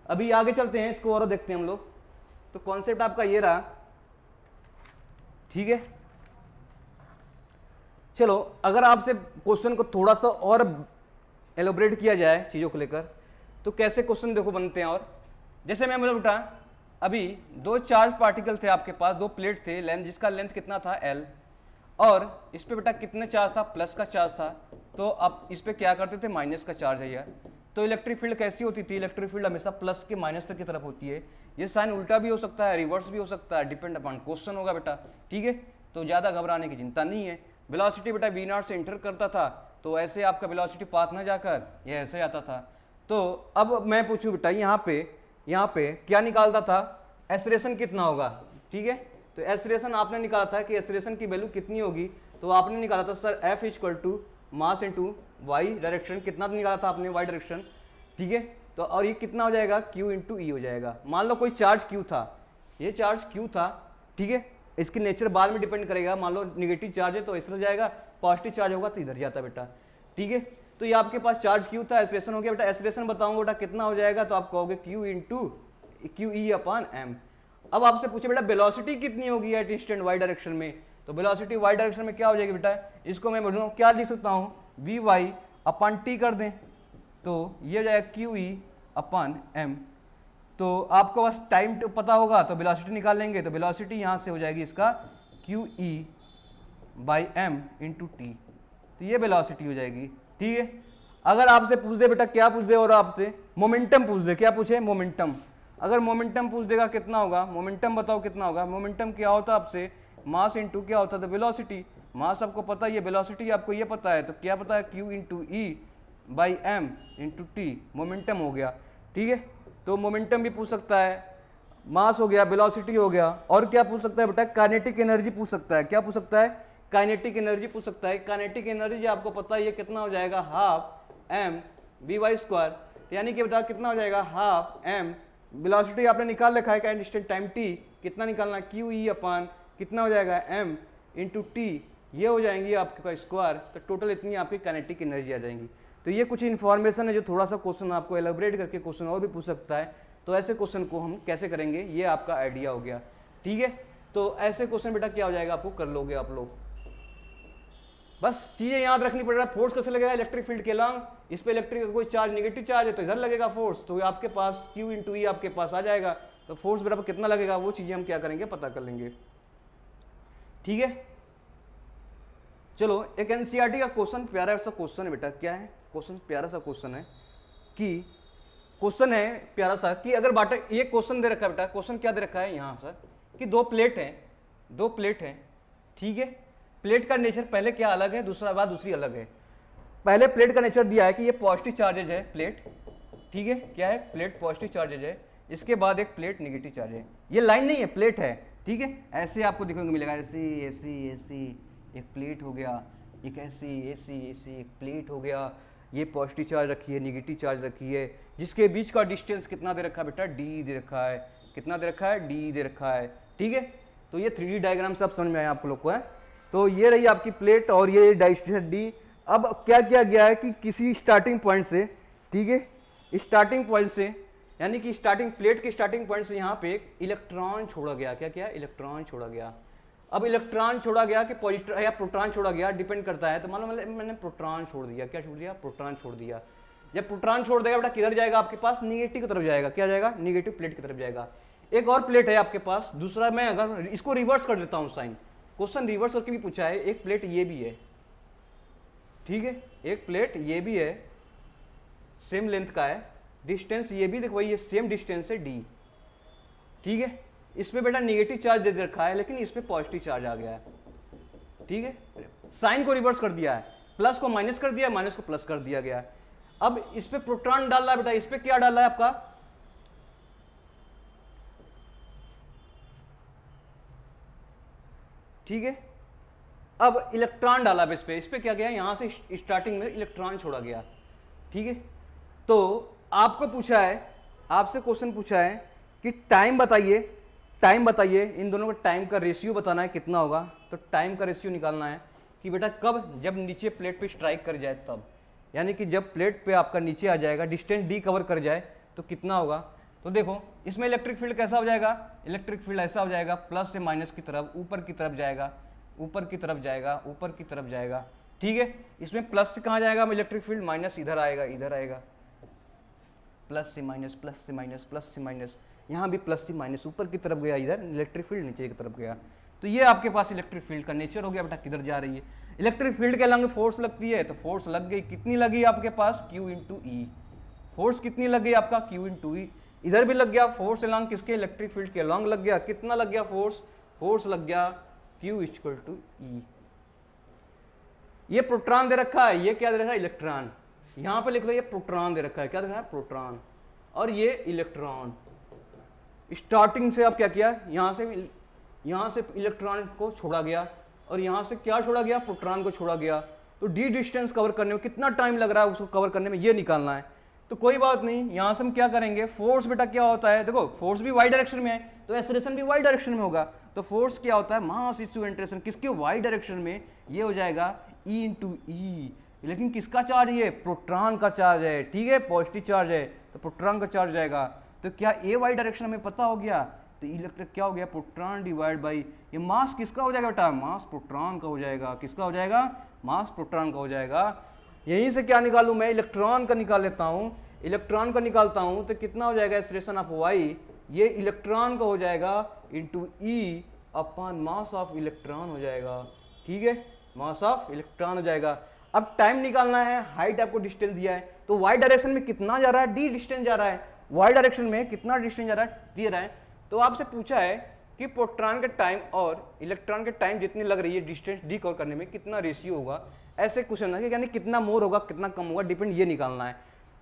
अभी आगे चलते हैं, इसको और देखते हैं हम लोग। तो कॉन्सेप्ट आपका ये रहा। ठीक है, चलो अगर आपसे क्वेश्चन को थोड़ा सा और एलोबरेट किया जाए चीजों को लेकर, तो कैसे क्वेश्चन देखो बनते हैं। और जैसे मैं बोला बेटा अभी दो चार्ज पार्टिकल थे आपके पास, दो प्लेट थे, लेंथ जिसका लेंथ कितना था एल, और इस पे बेटा कितने चार्ज था, प्लस का चार्ज था। तो आप इस पे क्या करते थे, माइनस का चार्ज है यार। तो इलेक्ट्रिक फील्ड कैसी होती थी, इलेक्ट्रिक फील्ड हमेशा प्लस के माइनस तक की तरफ होती है। ये साइन उल्टा भी हो सकता है, रिवर्स भी हो सकता है, डिपेंड अपॉन क्वेश्चन होगा बेटा। ठीक है, तो ज़्यादा घबराने की चिंता नहीं है। वेलोसिटी बेटा वी नॉट से इंटर करता था, तो ऐसे आपका वेलोसिटी पाथ ना जाकर ये ऐसे आता था। तो अब मैं पूछूं बेटा यहाँ पे क्या निकालता था, एक्सलेरेशन कितना होगा। ठीक है, तो एक्सलेरेशन आपने निकाला था कि एक्सलेरेशन की वैल्यू कितनी होगी, तो आपने निकाला था sir F equal to mass into Y direction, कितना निकाला था आपने वाई डायरेक्शन। ठीक है, तो और ये कितना हो जाएगा, Q इंटू ई हो जाएगा। मान लो कोई चार्ज Q था, ये चार्ज Q था। ठीक है, इसकी नेचर बाद में डिपेंड करेगा, मान लो निगेटिव चार्ज है तो इस तरह जाएगा, पॉजिटिव चार्ज होगा तो इधर जाता बेटा। ठीक है, तो ये आपके पास चार्ज Q था, एक्सलेरेशन हो गया बेटा। एक्सलेरेशन बताऊंगा बेटा कितना हो जाएगा, तो आप कहोगे Q into Q E upon M. अब आपसे पूछे बेटा वेलोसिटी कितनी होगी एट इंस्टेंट वाई डायरेक्शन में, तो वेलोसिटी वाई डायरेक्शन में क्या हो जाएगी बेटा, इसको मैं बोलूँ क्या लिख सकता हूँ, वी वाई अपॉन टी कर दें, तो ये हो जाएगा क्यू ई अपॉन एम। तो आपको बस टाइम पता होगा तो वेलोसिटी निकाल लेंगे, तो वेलोसिटी यहाँ से हो जाएगी इसका Q E by M into T, तो ये वेलोसिटी हो जाएगी। ठीक है, अगर आपसे पूछ दे बेटा क्या पूछ दे, और आपसे मोमेंटम पूछ दे, क्या पूछे, मोमेंटम। अगर मोमेंटम पूछ देगा कितना होगा, मोमेंटम बताओ कितना होगा। मोमेंटम क्या होता है आपसे, मास इंटू क्या होता है, तो वेलोसिटी। मास आपको पता है, ये वेलोसिटी आपको ये पता है, तो क्या पता है, Q into E by M into T, momentum हो गया। ठीक है, तो मोमेंटम भी पूछ सकता है, मास हो गया, वेलोसिटी हो गया, और क्या पूछ सकता है बेटा, काइनेटिक एनर्जी पूछ सकता है। क्या पूछ सकता है, काइनेटिक एनर्जी पूछ सकता है। काइनेटिक एनर्जी आपको पता है ये कितना हो जाएगा, half M V Y square, यानी कि बेटा कितना हो जाएगा, हाफ एम। वेलोसिटी आपने निकाल रखा है का इंस्टेंट टाइम टी, कितना निकालना, क्यू ई अपान कितना हो जाएगा, एम इंटू टी, ये हो जाएंगी आपका स्क्वायर। तो टोटल इतनी आपकी काइनेटिक एनर्जी आ जाएंगी। तो ये कुछ इन्फॉर्मेशन है जो थोड़ा सा क्वेश्चन आपको एलाबोरेट करके क्वेश्चन और भी पूछ सकता है। तो ऐसे क्वेश्चन को हम कैसे करेंगे, ये आपका आइडिया हो गया। ठीक है, तो ऐसे क्वेश्चन बेटा क्या हो जाएगा, आपको कर लोगे आप लोग। बस चीजें याद रखनी पड़ रहा है। फोर्स कैसे लगेगा, इलेक्ट्रिक फील्ड के लॉन्ग, इस पे इलेक्ट्रिक का कोई चार्ज नेगेटिव चार्ज है तो इधर लगेगा फोर्स, तो आपके पास Q इंटू ई आपके पास आ जाएगा। तो फोर्स बराबर कितना लगेगा वो चीजें हम क्या करेंगे, पता कर लेंगे। ठीक है, चलो एक एनसीईआरटी का क्वेश्चन, प्यारा सा क्वेश्चन है बेटा। क्या है क्वेश्चन, प्यारा सा क्वेश्चन है कि क्वेश्चन है प्यारा सा कि अगर बाटा, ये क्वेश्चन दे रखा है बेटा, क्वेश्चन क्या दे रखा है यहाँ सर कि दो प्लेट हैं, ठीक है। प्लेट का नेचर पहले क्या अलग है, दूसरा बात दूसरी अलग है। पहले प्लेट का नेचर दिया है कि ये पॉजिटिव चार्जेज है प्लेट, ठीक है, क्या है प्लेट पॉजिटिव चार्जेज है। इसके बाद एक प्लेट नेगेटिव चार्ज है, ये लाइन नहीं है प्लेट है, ठीक है। ऐसे आपको देखने को मिलेगा, ऐसी ऐसी ऐसी एक प्लेट हो गया, एक ऐसी ऐसी ऐसी एक प्लेट हो गया, ये पॉजिटिव चार्ज रखी है, नेगेटिव चार्ज रखी है, जिसके बीच का डिस्टेंस कितना दे रखा है बेटा, डी दे रखा है। कितना दे रखा है, डी दे रखा है, ठीक है। तो ये 3D डायग्राम सब समझ में आया आप लोग को है। तो ये रही आपकी प्लेट और ये डिस्टेंस डी। अब क्या किया गया है कि किसी स्टार्टिंग पॉइंट से, ठीक है, स्टार्टिंग पॉइंट से यानी कि स्टार्टिंग प्लेट के स्टार्टिंग पॉइंट से यहाँ पे एक इलेक्ट्रॉन छोड़ा गया। क्या क्या, इलेक्ट्रॉन छोड़ा गया। अब इलेक्ट्रॉन छोड़ा गया कि पॉजिटिव या प्रोटॉन छोड़ा गया, डिपेंड करता है। तो मान लो मैंने प्रोटॉन छोड़ दिया, क्या छोड़ दिया, प्रोटॉन छोड़ दिया। जब प्रोटॉन छोड़ देगा बेटा किधर जाएगा आपके पास, निगेटिव की तरफ जाएगा। क्या जाएगा, निगेटिव प्लेट की तरफ जाएगा। एक और प्लेट है आपके पास, दूसरा, मैं अगर इसको रिवर्स कर देता हूँ साइन, क्वेश्चन रिवर्स करके भी पूछा है। एक प्लेट ये भी है, ठीक है, एक प्लेट ये भी है, सेम लेंथ का है, डिस्टेंस ये भी देखो वही है, सेम डिस्टेंस है डी, ठीक है। इसमें बेटा नेगेटिव चार्ज दे रखा है लेकिन इसमें पॉजिटिव चार्ज आ गया है, ठीक है। साइन को रिवर्स कर दिया है, प्लस को माइनस कर दिया, माइनस को प्लस कर दिया गया है। अब इस पे प्रोटॉन डाल रहा है बेटा, इस पे क्या डाल रहा है आपका, ठीक है। अब इलेक्ट्रॉन डाला इस पे क्या गया, यहां से स्टार्टिंग में इलेक्ट्रॉन छोड़ा गया, ठीक है। तो आपको पूछा है, आपसे क्वेश्चन पूछा है कि टाइम बताइए, इन दोनों का टाइम का रेशियो बताना है कितना होगा। तो टाइम का रेशियो निकालना है कि बेटा कब, जब नीचे प्लेट पे स्ट्राइक कर जाए तब, यानी कि जब प्लेट पे आपका नीचे आ जाएगा, डिस्टेंस डी कवर कर जाए तो कितना होगा। तो देखो इसमें इलेक्ट्रिक फील्ड कैसा हो जाएगा, इलेक्ट्रिक फील्ड ऐसा हो जाएगा, प्लस से माइनस की तरफ, ऊपर की तरफ जाएगा, ऊपर की तरफ जाएगा, ऊपर की तरफ जाएगा, ठीक है। इसमें प्लस से कहाँ जाएगा इलेक्ट्रिक फील्ड, माइनस इधर आएगा, इधर आएगा, प्लस से माइनस, प्लस से माइनस, प्लस से माइनस, यहाँ भी प्लस से माइनस, ऊपर की तरफ गया, इधर इलेक्ट्रिक फील्ड नीचे की तरफ गया। तो ये आपके पास इलेक्ट्रिक फील्ड का नेचर हो गया बेटा, किधर जा रही है। इलेक्ट्रिक फील्ड के अलग फोर्स लगती है, तो फोर्स लग गई, कितनी लगी आपके पास, Q इंटू ई। फोर्स कितनी लग गई आपका, Q इंटू ई। इधर भी लग गया फोर्स अलॉन्ग किसके, इलेक्ट्रिक फील्ड के अलॉन्ग लग गया। कितना लग गया फोर्स, फोर्स लग गया Q इक्वल टू ई। ये प्रोटॉन दे रखा है, ये क्या दे रखा है, इलेक्ट्रॉन। यहां पे लिख लो ये प्रोटॉन दे रखा है, क्या दे रखा है, प्रोटॉन, और ये इलेक्ट्रॉन। स्टार्टिंग से आप क्या किया, यहां से इलेक्ट्रॉन को छोड़ा गया और यहां से क्या छोड़ा गया, प्रोटॉन को छोड़ा गया। तो डी डिस्टेंस कवर करने में कितना टाइम लग रहा है, उसको कवर करने में ये निकालना है। तो कोई बात नहीं, यहां से हम क्या करेंगे, फोर्स बेटा क्या होता है, देखो फोर्स भी वाई डायरेक्शन में है तो एक्सेलरेशन भी वाई डायरेक्शन में होगा। तो फोर्स क्या होता है, मास इनटू एक्सेलरेशन, किसके, वाई डायरेक्शन में, ये हो जाएगा ई इंटू ई। लेकिन किसका चार्ज, ये प्रोटॉन का चार्ज है, ठीक है, पॉजिटिव चार्ज है तो प्रोटॉन का चार्ज जाएगा। तो क्या ए वाई डायरेक्शन हमें पता हो गया, तो इलेक्ट्रिक क्या हो गया, प्रोटॉन डिवाइड बाई ये मास किसका हो जाएगा बेटा, मास प्रोटॉन का हो जाएगा। किसका हो जाएगा, मास प्रोटॉन का हो जाएगा। यहीं से क्या निकालूं मैं, इलेक्ट्रॉन का निकाल लेता हूं, इलेक्ट्रॉन का निकालता हूं तो कितना हो जाएगा, एक्सेलरेशन ऑफ वाई, ये इलेक्ट्रॉन का हो जाएगा into E upon mass of electron हो जाएगा, ठीक है, मास ऑफ इलेक्ट्रॉन हो जाएगा। अब टाइम निकालना है, हाइट आपको डिस्टेंस दिया है, तो वाई डायरेक्शन में कितना जा रहा है, डी डिस्टेंस जा रहा है, वाई डायरेक्शन में कितना डिस्टेंस जा रहा है, डी रहा है। तो आपसे पूछा है कि प्रोटॉन के टाइम और इलेक्ट्रॉन के टाइम जितनी लग रही है डिस्टेंस डी कवर करने में कितना रेशियो होगा, ऐसे क्वेश्चन है, यानी कितना मोर होगा कितना कम होगा, डिपेंड ये निकालना है।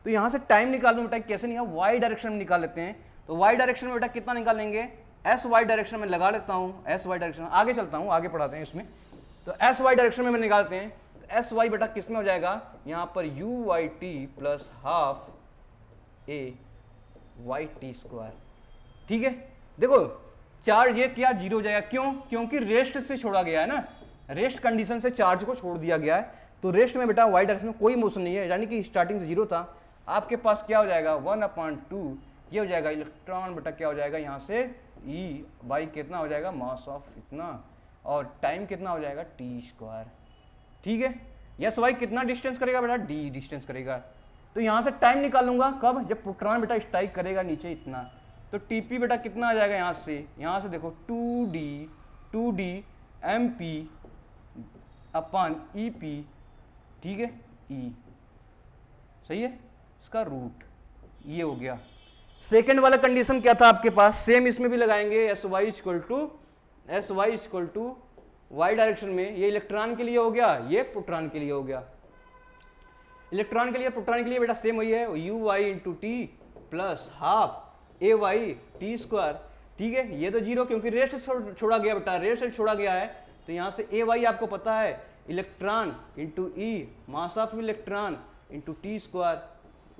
तो यहाँ से टाइम निकालना बेटा कैसे निकाल, वाई डायरेक्शन में निकाल लेते हैं। तो वाई डायरेक्शन में बेटा कितना निकालेंगे, एस वाई डायरेक्शन में लगा लेता हूँ, एस वाई डायरेक्शन, आगे चलता हूँ, आगे पढ़ाते हैं इसमें। तो एस वाई डायरेक्शन में निकालते हैं, तो एस वाई बेटा किस में हो जाएगा, यहाँ पर U Y T plus half A Y T square, ठीक है। देखो चार्ज ये क्या जीरो हो जाएगा, क्यों, क्योंकि रेस्ट से छोड़ा गया है ना, रेस्ट कंडीशन से चार्ज को छोड़ दिया गया है। तो रेस्ट में बेटा वाई डायरेक्शन में कोई मोशन नहीं है, यानी कि स्टार्टिंग से जीरो था, आपके पास क्या हो जाएगा 1/2, ये हो जाएगा इलेक्ट्रॉन बेटा क्या हो जाएगा यहाँ से ई बाई कितना हो जाएगा, मास ऑफ इतना, और टाइम कितना हो जाएगा टी स्क्वायर, ठीक है। यस वाई कितना डिस्टेंस करेगा बेटा, डी डिस्टेंस करेगा। तो यहाँ से टाइम निकालूंगा कब, जब प्रोटॉन बेटा स्ट्राइक करेगा नीचे इतना। तो टीपी बेटा कितना आ जाएगा यहाँ से देखो 2d mp अपॉन EP, ठीक है, E सही है, इसका रूट ये हो गया। सेकेंड वाला कंडीशन क्या था आपके पास, सेम इसमें भी लगाएंगे, S Y equal to Y direction में, ये इलेक्ट्रॉन के लिए हो गया, ये प्रोटॉन के लिए हो गया। इलेक्ट्रॉन के लिए प्रोटॉन के लिए बेटा सेम वही है, U Y into T plus half A Y T square, ठीक है। ये तो जीरो क्योंकि रेस्ट छोड़ा गया बेटा, रेस्ट छोड़ा गया है, तो यहाँ से ए वाई आपको पता है, electron into E mass of electron into T square,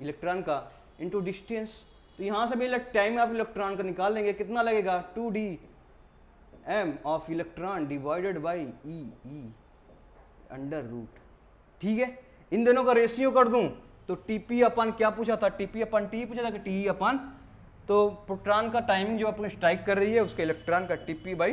electron का इंटू डिस्टेंस। तो यहाँ से भी टाइम ऑफ इलेक्ट्रॉन का निकाल लेंगे, कितना लगेगा 2d m of electron divided by E under root, ठीक है। इन दोनों का रेशियो कर दूं तो टीपी अपन क्या पूछा था, टीपी अपन टी पूछा था कि टी अपन, तो प्रोटॉन का टाइमिंग जो अपन स्ट्राइक कर रही है उसके इलेक्ट्रॉन का टीपी बाई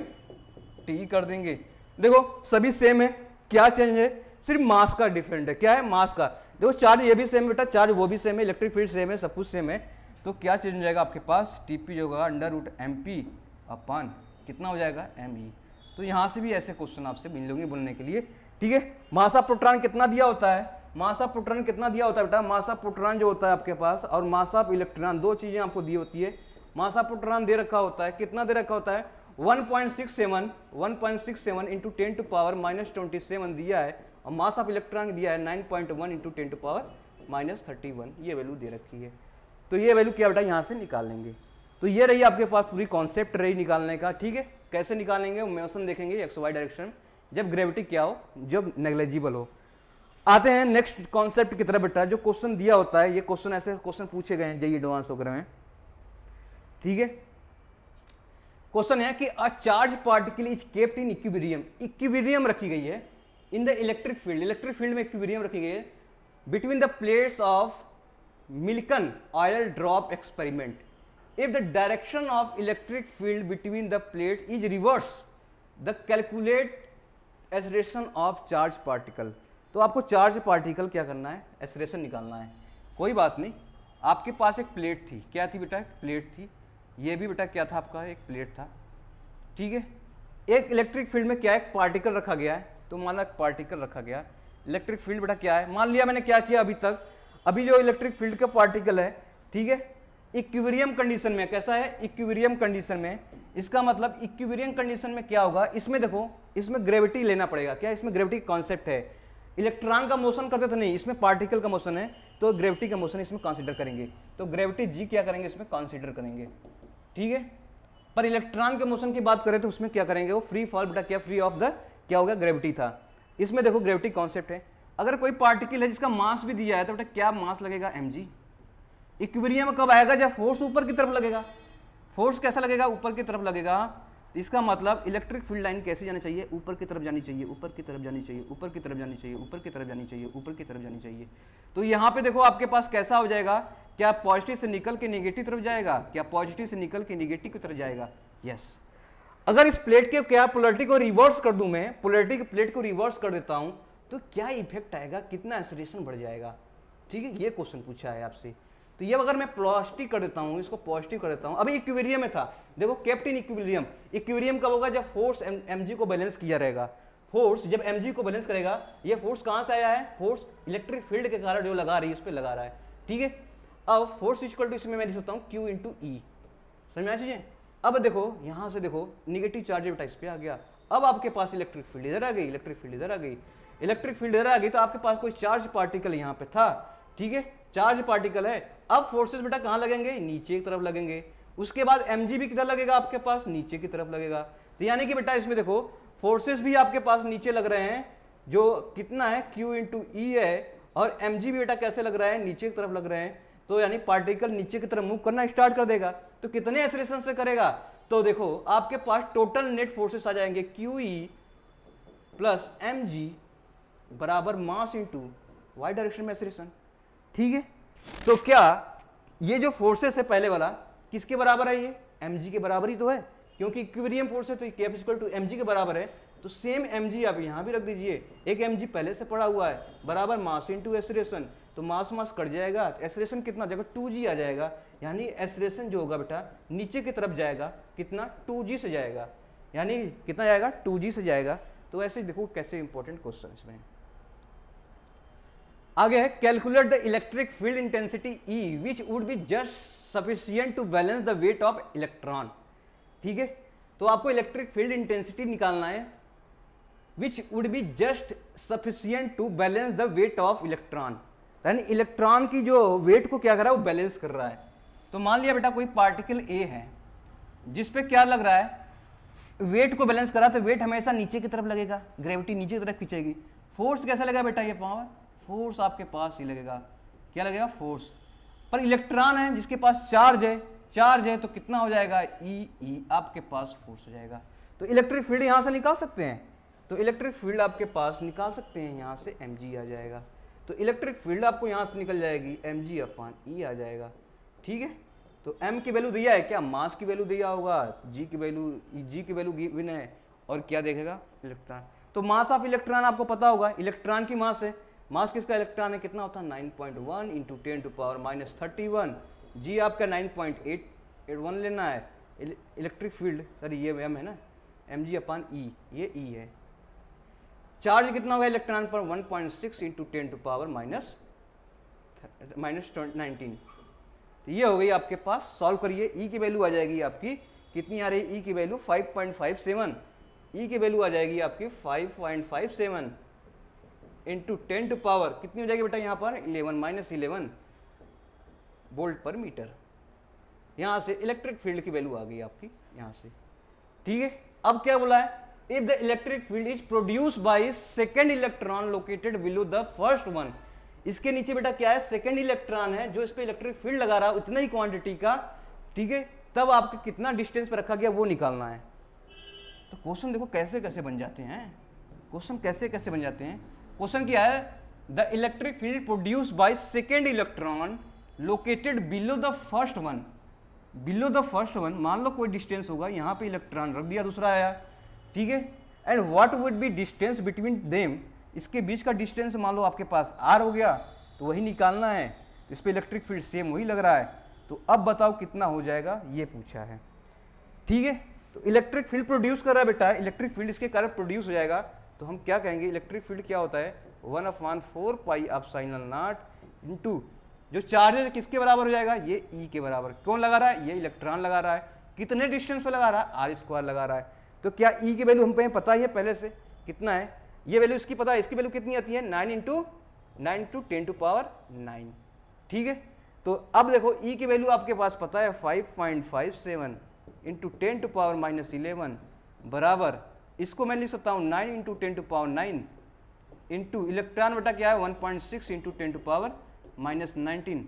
टी कर देंगे। देखो सभी सेम है, क्या चेंज है, सिर्फ मास का डिफरेंट है, क्या है मास का। देखो चार्ज ये भी सेम है बेटा, चार्ज वो भी सेम है, इलेक्ट्रिक फील्ड सेम है, सब कुछ सेम है। तो क्या चेंज हो जाएगा आपके पास, टीपी जो होगा अंडर रूट MP अपन कितना हो जाएगा ME। तो यहाँ से भी ऐसे क्वेश्चन आपसे मिल लेंगे बोलने के लिए, ठीक है। मास ऑफ प्रोटॉन कितना दिया होता है, मास ऑफ प्रोटॉन कितना दिया होता है बेटा, मास ऑफ प्रोटॉन जो होता है आपके पास और मास ऑफ इलेक्ट्रॉन, दो चीजें आपको दी होती है। मास ऑफ प्रोटॉन दे रखा होता है, कितना दे रखा होता है 1.67 इंटू 10 टू पावर -27 दिया है, और मास ऑफ इलेक्ट्रॉन दिया है 9.1 इंटू 10 टू पावर -31, ये वैल्यू दे रखी है। तो ये वैल्यू क्या बेटा यहाँ से निकाल लेंगे। तो ये रही आपके पास पूरी कॉन्सेप्ट रही निकालने का, ठीक है। कैसे निकालेंगे मोशन देखेंगे एक्स वाई डायरेक्शन, जब ग्रेविटी क्या हो, जब नेग्लिजिबल हो। आते हैं नेक्स्ट कॉन्सेप्ट की तरफ बेटा, जो क्वेश्चन दिया होता है, ये क्वेश्चन ऐसे क्वेश्चन पूछे गए हैं जेईई एडवांस वगैरह में, ठीक है। क्वेश्चन है कि a charge particle is kept in equilibrium, equilibrium रखी गई है in the electric field, electric field में इक्विलिब्रियम रखी गई है between the plates of Millikan oil drop experiment. If the direction of electric field between the plate is reverse, the calculate acceleration of charge particle। तो आपको charge particle क्या करना है, acceleration निकालना है। कोई बात नहीं, आपके पास एक प्लेट थी, क्या थी बेटा, एक प्लेट थी, ये भी बेटा क्या था आपका, एक प्लेट था, ठीक है। एक इलेक्ट्रिक फील्ड में क्या एक पार्टिकल रखा गया है, तो माना पार्टिकल रखा गया, इलेक्ट्रिक फील्ड बेटा क्या है, मान लिया मैंने क्या किया अभी तक, अभी जो इलेक्ट्रिक फील्ड का पार्टिकल है, ठीक है, इक्विलिब्रियम कंडीशन में, कैसा है इक्विलिब्रियम कंडीशन में। इसका मतलब इक्विलिब्रियम कंडीशन में क्या होगा, इसमें देखो, इसमें ग्रेविटी लेना पड़ेगा, क्या इसमें ग्रेविटी कॉन्सेप्ट है, इलेक्ट्रॉन का मोशन करते तो नहीं, इसमें पार्टिकल का मोशन है, तो ग्रेविटी का मोशन इसमें कंसीडर करेंगे, तो ग्रेविटी जी क्या करेंगे इसमें कंसीडर करेंगे, ठीक है। पर इलेक्ट्रॉन के मोशन की बात करें तो उसमें क्या करेंगे, वो फ्री फॉल बेटा क्या, फ्री ऑफ द क्या हो गया, ग्रेविटी था। इसमें देखो ग्रेविटी कॉन्सेप्ट है, अगर कोई पार्टिकल है जिसका मास भी दिया है तो बेटा क्या मास लगेगा mg। इक्विलिब्रियम कब आएगा, जब फोर्स ऊपर की तरफ लगेगा, फोर्स कैसा लगेगा, ऊपर की तरफ लगेगा। इसका मतलब इलेक्ट्रिक फील्ड लाइन कैसे जानी चाहिए, ऊपर की तरफ जानी चाहिए, ऊपर की तरफ जानी चाहिए, ऊपर की तरफ जानी चाहिए, ऊपर की तरफ जानी चाहिए, ऊपर की तरफ जानी चाहिए। तो यहाँ पे देखो आपके पास कैसा हो जाएगा, क्या पॉजिटिव से निकल के नेगेटिव तरफ जाएगा, क्या पॉजिटिव से निकल के नेगेटिव की तरफ जाएगा, यस। अगर इस प्लेट के क्या पोलैरिटी को रिवर्स कर दूं मैं, पोलैरिटी की प्लेट को रिवर्स कर देता हूं तो क्या इफेक्ट आएगा, कितना एक्सेलरेशन बढ़ जाएगा, ठीक है, ये क्वेश्चन पूछा है आपसे। तो ये अगर मैं पॉजिटिव कर देता हूं, इसको पॉजिटिव कर देता हूं, अभी इक्विलिब्रियम में था, देखो केप्ट इन इक्विलिब्रियम। इक्विलिब्रियम कब होगा, जब फोर्स mg को बैलेंस किया रहेगा, फोर्स जब mg को बैलेंस करेगा, ये फोर्स कहां से आया है, फोर्स इलेक्ट्रिक फील्ड के कारण जो लगा रही है उस पर लगा रहा है, ठीक है। अब फोर्स इक्वल टू इसमें मैं लिख सकता हूं Q इंटू ई, समझ में आ चीजें। अब देखो यहां से देखो निगेटिव चार्ज बेटा इस पे आ गया, अब आपके पास इलेक्ट्रिक फील्ड इधर आ गई, इलेक्ट्रिक फील्ड इधर आ गई, इलेक्ट्रिक फील्ड इधर आ गई, तो आपके पास कोई चार्ज पार्टिकल यहाँ पे था, ठीक है, चार्ज पार्टिकल है। अब फोर्सेस बेटा कहाँ लगेंगे, नीचे की तरफ लगेंगे, उसके बाद mg भी किधर लगेगा आपके पास, नीचे की तरफ लगेगा। तो यानी कि बेटा इसमें देखो फोर्सेस भी आपके पास नीचे लग रहे हैं, जो कितना है Q इंटू ई है, और mg भी बेटा कैसे लग रहा है, नीचे की तरफ लग रहे हैं। तो यानी पार्टिकल नीचे की तरफ मूव करना स्टार्ट कर देगा, तो कितने एक्सेलरेशन से करेगा, तो देखो आपके पास टोटल नेट फोर्सेस आ जाएंगे QE प्लस mg बराबर मास इंटू वाई डायरेक्शन में एक्सेलरेशन, ठीक है। तो क्या ये जो फोर्सेस है पहले वाला किसके बराबर है, ये mg के बराबर ही तो है, क्योंकि इक्विलिब्रियम फोर्स है तो K इक्वल टू mg के बराबर है। तो सेम mg आप यहाँ भी रख दीजिए, एक mg पहले से पड़ा हुआ है बराबर मास इंटू एसरेशन, तो मास मास कट जाएगा, एसरेशन कितना आ जाएगा 2g आ जाएगा, यानी एसरेशन जो होगा बेटा नीचे की तरफ जाएगा, कितना 2g से जाएगा, यानी कितना जाएगा 2g से जाएगा। तो ऐसे देखो कैसे इंपॉर्टेंट क्वेश्चन इसमें। आगे है calculate the electric field intensity E which would be just sufficient to balance the weight of electron. ठीक है, तो आपको इलेक्ट्रिक फील्ड इंटेंसिटी निकालना है which would be just sufficient to balance the weight of electron, यानी electron की जो wait को क्या कर रहा है वो बैलेंस कर रहा है। तो मान लिया बेटा कोई पार्टिकल ए है जिसपे क्या लग रहा है, वेट को बैलेंस करा, तो वेट हमेशा नीचे की तरफ लगेगा, ग्रेविटी नीचे की तरफ खींचेगी। फोर्स कैसा लगेगा बेटा, ये पावर फोर्स आपके पास ही लगेगा, क्या लगेगा फोर्स। पर इलेक्ट्रॉन है जिसके पास चार्ज है तो कितना हो जाएगा ई आपके पास फोर्स हो जाएगा। तो इलेक्ट्रिक फील्ड यहां से निकाल सकते हैं, तो इलेक्ट्रिक फील्ड आपके पास निकाल सकते हैं, यहां से mg आ जाएगा। तो इलेक्ट्रिक फील्ड आपको यहां से निकल जाएगी mg/e आ जाएगा। ठीक है, तो m की वैल्यू दिया है, क्या मास की वैल्यू दिया होगा, g की वैल्यू गिवन है, और क्या देखेगा इलेक्ट्रॉन। तो मास ऑफ इलेक्ट्रॉन आपको पता होगा, इलेक्ट्रॉन की मास है, मास किसका इलेक्ट्रॉन है कितना होता है 9.1 इंटू 10⁻⁻31, जी आपका 9.881 लेना है। इलेक्ट्रिक फील्ड सॉरी ये m है ना, mg/e, ये e है। चार्ज कितना होगा इलेक्ट्रॉन पर 1.6 इंटू 10⁻⁻19, तो ये हो गई आपके पास। सॉल्व करिए, ई की वैल्यू आ जाएगी आपकी कितनी आ रही है, ई की वैल्यू 5.57, ई की वैल्यू आ जाएगी आपकी 5.57 इंटू 10 कितनी हो जाएगी बेटा यहाँ पर 11 वोल्ट पर मीटर। यहाँ से इलेक्ट्रिक फील्ड की वैल्यू आ गई आपकी यहाँ से। ठीक है, अब क्या बोला है, if the electric field is produce by second electron located below the first one, इसके नीचे बेटा क्या है सेकेंड इलेक्ट्रॉन है जो इस पे इलेक्ट्रिक फील्ड लगा रहा है उतना ही क्वांटिटी का। ठीक है, तब आपके कितना डिस्टेंस पे रखा गया वो निकालना है। तो क्वेश्चन देखो कैसे कैसे बन जाते हैं, क्वेश्चन कैसे कैसे बन जाते हैं। क्वेश्चन क्या है, the electric field produce by second electron located below the first one, below the first one, मान लो कोई डिस्टेंस होगा, यहाँ पे इलेक्ट्रॉन रख दिया, दूसरा आया। ठीक है, and what would be distance between them, इसके बीच का डिस्टेंस मान लो आपके पास r हो गया, तो वही निकालना है। इस पे इलेक्ट्रिक फील्ड सेम वही लग रहा है, तो अब बताओ कितना हो जाएगा, ये पूछा है। ठीक है, तो इलेक्ट्रिक फील्ड प्रोड्यूस कर रहा है बेटा, इलेक्ट्रिक फील्ड इसके कारण प्रोड्यूस हो जाएगा, तो हम क्या कहेंगे इलेक्ट्रिक फील्ड क्या होता है 1/4πε0 इंटू जो चार्ज किसके बराबर हो जाएगा, ये ई के बराबर। कौन लगा रहा है, ये इलेक्ट्रॉन लगा रहा है, कितने डिस्टेंस पे लगा रहा है r² लगा रहा है। तो क्या ई की वैल्यू हम पता ही है पहले से कितना है, ये वैल्यू इसकी पता है, इसकी वैल्यू कितनी आती है 9 इंटू 10⁻⁹। ठीक है, तो अब देखो ई की वैल्यू आपके पास पता है 5.57 इंटू 10⁻⁻11 बराबर, इसको मैं लिख सकता हूँ 9 इंटू 10⁻9 इंटू इलेक्ट्रॉन बेटा क्या है 1.6 इंटू 10⁻⁻19,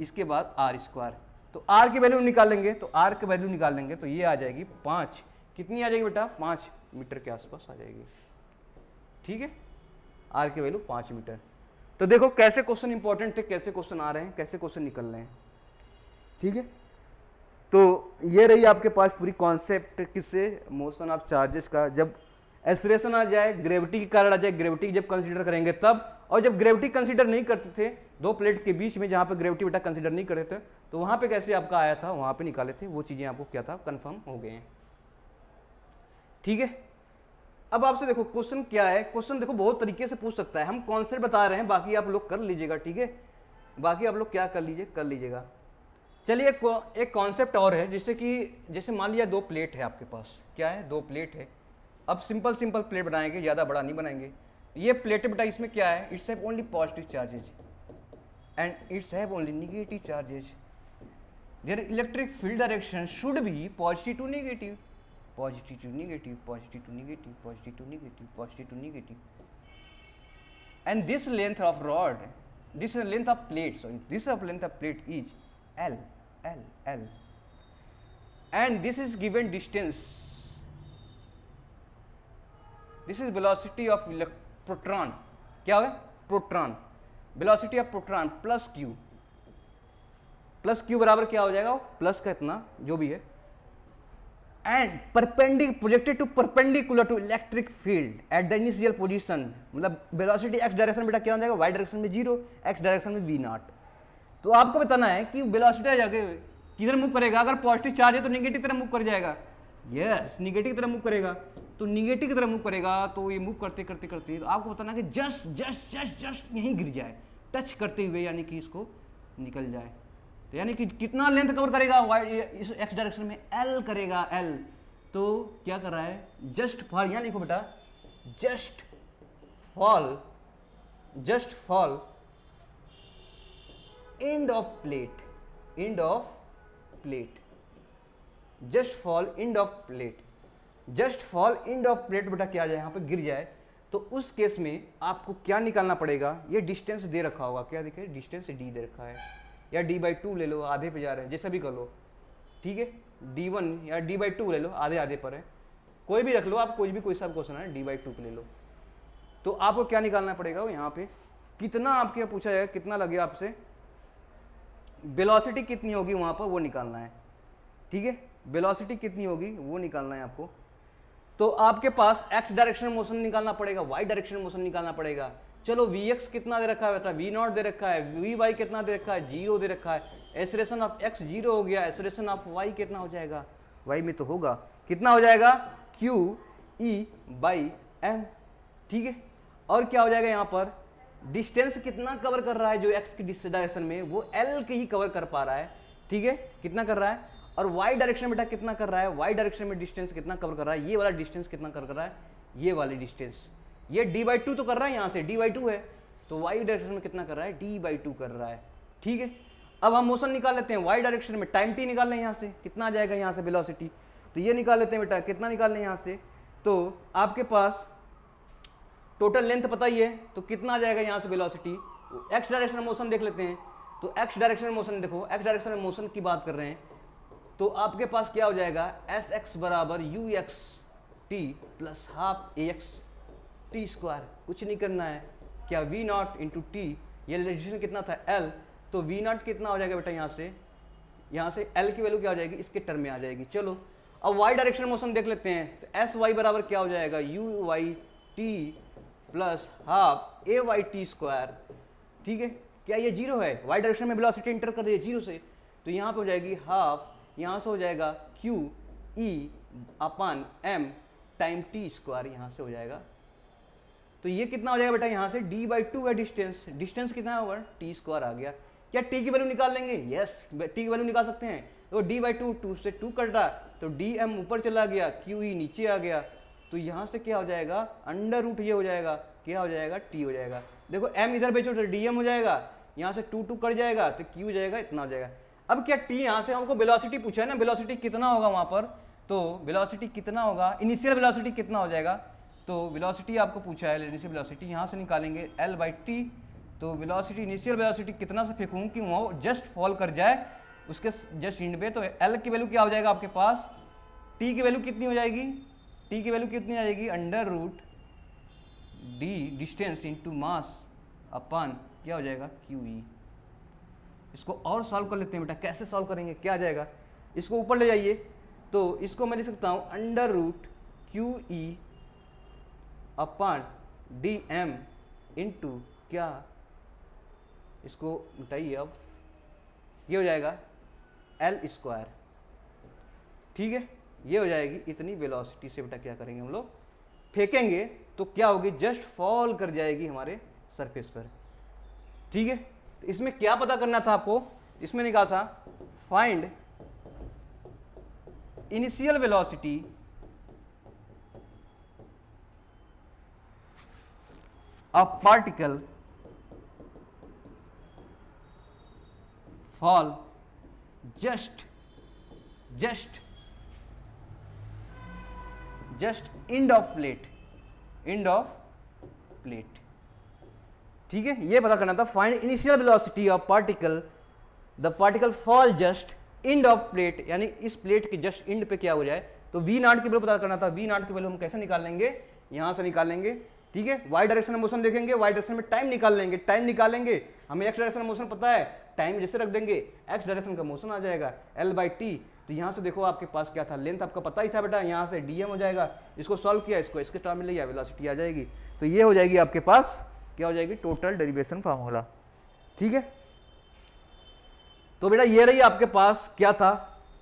इसके बाद r²। तो r की वैल्यू निकालेंगे, तो r की वैल्यू निकालेंगे तो ये आ जाएगी 5, कितनी आ जाएगी बेटा 5 मीटर के आसपास आ जाएगी। ठीक है, r की वैल्यू 5 मीटर। तो देखो कैसे क्वेश्चन इंपॉर्टेंट थे, कैसे क्वेश्चन आ रहे हैं, कैसे क्वेश्चन निकल रहे हैं। ठीक है, तो ये रही आपके पास पूरी कॉन्सेप्ट किससे, मोशन ऑफ चार्जेस का। जब एक्सलेरेशन आ जाए, ग्रेविटी के कारण आ जाए, ग्रेविटी जब कंसीडर करेंगे तब, और जब ग्रेविटी कंसीडर नहीं करते थे दो प्लेट के बीच में जहाँ पे ग्रेविटी बेटा कंसीडर नहीं करते थे, तो वहाँ पे कैसे आपका आया था, वहाँ पे निकाले थे, वो चीज़ें आपको क्या था कंफर्म हो गए हैं। ठीक है, अब आपसे देखो क्वेश्चन क्या है, क्वेश्चन देखो बहुत तरीके से पूछ सकता है, हम कॉन्सेप्ट बता रहे हैं, बाकी आप लोग कर लीजिएगा। ठीक है, बाकी आप लोग क्या कर लीजिएगा। चलिए एक कॉन्सेप्ट और है, जैसे मान लिया 2 प्लेट है आपके पास, क्या है 2 प्लेट है। अब सिंपल प्लेट बनाएंगे, ज़्यादा बड़ा नहीं बनाएंगे। ये प्लेट बेटा इसमें क्या है, it's have only positive charges and it's have only negative charges. Their electric field direction should be positive to negative, positive to negative, positive to negative, positive to negative, positive to negative. And this length of rod, this length of plate, length of plate is L. And this is given distance. This is velocity of proton. क्या होगा? Proton. Velocity of proton plus Q. Plus Q बराबर क्या हो जाएगा? Plus का इतना जो भी है and perpendic projected to perpendicular to electric field at the initial position, मतलब वेलोसिटी एक्स डायरेक्शन बेटा क्या हो जाएगा, वाई डायरेक्शन में 0, एक्स डायरेक्शन में v0। तो आपको बताना है कि वेलोसिटी जाके किधर मूव करेगा, अगर पॉजिटिव चार्ज है तो निगेटिव तरफ मूव कर जाएगा, यस निगेटिव तरफ मूव करेगा, तो निगेटिव की तरफ मूव करेगा तो ये मूव करते करते करते तो आपको बताना कि जस्ट जस्ट जस्ट जस्ट यहीं गिर जाए, टच करते हुए, यानी कि इसको निकल जाए। तो यानी कि कितना लेंथ कवर करेगा, वाई इस एक्स डायरेक्शन में एल करेगा, एल। तो क्या कर रहा है, जस्ट फॉल, यहाँ लिखो बेटा just fall, just fall end of plate, end of plate, just fall end of plate, just fall end of plate बेटा क्या जाए, यहाँ पे गिर जाए। तो उस केस में आपको क्या निकालना पड़ेगा, ये डिस्टेंस दे रखा होगा, क्या देखिए डिस्टेंस डी दे रखा है, या d/2 ले लो, आधे पे जा रहे हैं, जैसा भी कर लो, ठीक है, d1 या d/2 ले लो, आधे आधे पर है, कोई भी रख लो आप, कोई सा क्वेश्चन है d/2 पे ले लो। तो आपको क्या निकालना पड़ेगा, यहाँ पे कितना आपके पूछा जाएगा, कितना लगे आपसे, वेलोसिटी कितनी होगी वहाँ पर वो निकालना है, ठीक है, वेलोसिटी कितनी होगी वो निकालना है आपको। तो आपके पास एक्स डायरेक्शन मोशन निकालना पड़ेगा, वाई डायरेक्शन मोशन निकालना पड़ेगा। चलो Vx कितना दे रखा है बेटा, V0 दे रखा है, Vy कितना दे रखा है, 0 दे रखा है, एक्सेलरेशन ऑफ x 0 हो गया, एक्सेलरेशन ऑफ y कितना हो जाएगा, y में तो होगा, कितना हो जाएगा q/m, ठीक है। और क्या हो जाएगा यहाँ पर, डिस्टेंस कितना कवर कर रहा है, जो x की डायरेक्शन में वो l के ही कवर कर पा रहा है, ठीक है, कितना कर रहा है, और y डायरेक्शन बेटा कितना कर रहा है, y डायरेक्शन में डिस्टेंस कितना कवर कर रहा है, ये वाला डिस्टेंस कितना कवर कर रहा है, ये वाली डिस्टेंस, ये d/2 तो कर रहा है, यहाँ से d/2 है, तो y डायरेक्शन में कितना कर रहा है, d/2 कर रहा है, ठीक है। अब हम मोशन निकाल लेते हैं y डायरेक्शन में, टाइम t निकाल लें यहाँ से, कितना आ जाएगा यहाँ से वेलोसिटी, तो ये निकाल लेते हैं बेटा, कितना निकाल लें यहाँ से, तो आपके पास टोटल लेंथ पता ही है, तो कितना आ जाएगा यहाँ से वेलोसिटी, एक्स डायरेक्शन में मोशन देख लेते हैं। तो एक्स डायरेक्शन में मोशन देखो, एक्स डायरेक्शन में मोशन की बात कर रहे हैं, तो आपके पास क्या हो जाएगा, sx बराबर uxt plus half ax T square, कुछ नहीं करना है, क्या v0 इंटू टी, ये डिस्टेंस कितना था l, तो v0 कितना हो जाएगा बेटा, यहाँ से l की वैल्यू क्या हो जाएगी, इसके टर्म में आ जाएगी। चलो अब y डायरेक्शन मोशन देख लेते हैं, तो sy बराबर क्या हो जाएगा, uyt plus half ayt square, ठीक है, क्या ये 0 है, y डायरेक्शन में वेलोसिटी इंटर कर रही है 0 से, तो यहाँ पे हो जाएगी हाफ, यहाँ से हो जाएगा q/m टाइम t स्क्वायर, यहाँ से हो जाएगा। तो ये कितना हो जाएगा बेटा, यहाँ से d/2 है डिस्टेंस, डिस्टेंस कितना होगा, t स्क्वायर आ गया। क्या t की वैल्यू निकाल लेंगे, यस t की वैल्यू निकाल सकते हैं, तो d/2 2 से 2 कट रहा, तो dm ऊपर चला गया, qe नीचे आ गया, तो यहाँ से क्या हो जाएगा, अंडर रूट ये हो जाएगा, क्या हो जाएगा, t हो जाएगा। देखो m इधर भेजो तो dm हो जाएगा, यहाँ से 2 2 कट जाएगा, तो q हो जाएगा, इतना हो जाएगा। अब क्या t, यहाँ से हमको वेलोसिटी पूछा है ना, वेलोसिटी कितना होगा वहाँ पर, तो वेलोसिटी कितना होगा, इनिशियल वेलोसिटी कितना हो जाएगा, तो वेलोसिटी आपको पूछा है, इनिशियल वेलोसिटी यहाँ से निकालेंगे l/t, तो वेलोसिटी इनिशियल वेलोसिटी कितना से फेंकूँ कि वो जस्ट फॉल कर जाए उसके जस्ट एंड पे, तो l की वैल्यू क्या हो जाएगा आपके पास, t की वैल्यू कितनी हो जाएगी, t की वैल्यू कितनी आ जाएगी, under root d distance into mass upon क्या हो जाएगा, qe। इसको और सॉल्व कर लेते हैं बेटा, कैसे सॉल्व करेंगे, क्या आ जाएगा, इसको ऊपर ले जाइए, तो इसको मैं लिख सकता हूँ अंडर रूट qe अपन dm इंटू क्या, इसको मिटाइए, अब ये हो जाएगा l स्क्वायर, ठीक है, ये हो जाएगी इतनी वेलोसिटी से बेटा क्या करेंगे हम लोग, फेंकेंगे तो क्या होगी, जस्ट फॉल कर जाएगी हमारे सरफेस पर, ठीक है। तो इसमें क्या पता करना था आपको, इसमें निकाला था find initial velocity a particle fall just end of plate, ठीक है, ये पता करना था, find initial velocity of particle, the particle fall just end of plate, यानी इस प्लेट के जस्ट एंड पे क्या हो जाए, तो v0 की वैल्यू पता करना था, v0 की वैल्यू हम कैसे निकाल लेंगे, यहाँ से निकाल लेंगे, ठीक है। y डायरेक्शन में मोशन देखेंगे, y डायरेक्शन में टाइम निकाल लेंगे, हमें x डायरेक्शन में मोशन पता है, टाइम जैसे रख देंगे, x डायरेक्शन का मोशन आ जाएगा l/t, तो यहाँ से देखो आपके पास क्या था, लेंथ आपका पता ही था बेटा, यहाँ से dm हो जाएगा, इसको सॉल्व किया, इसको इसके टर्म में ले लिया, वेलोसिटी आ जाएगी। तो ये हो जाएगी आपके पास क्या हो जाएगी, टोटल डेरिवेशन फार्मूला। ठीक है, तो बेटा ये रही आपके पास क्या था,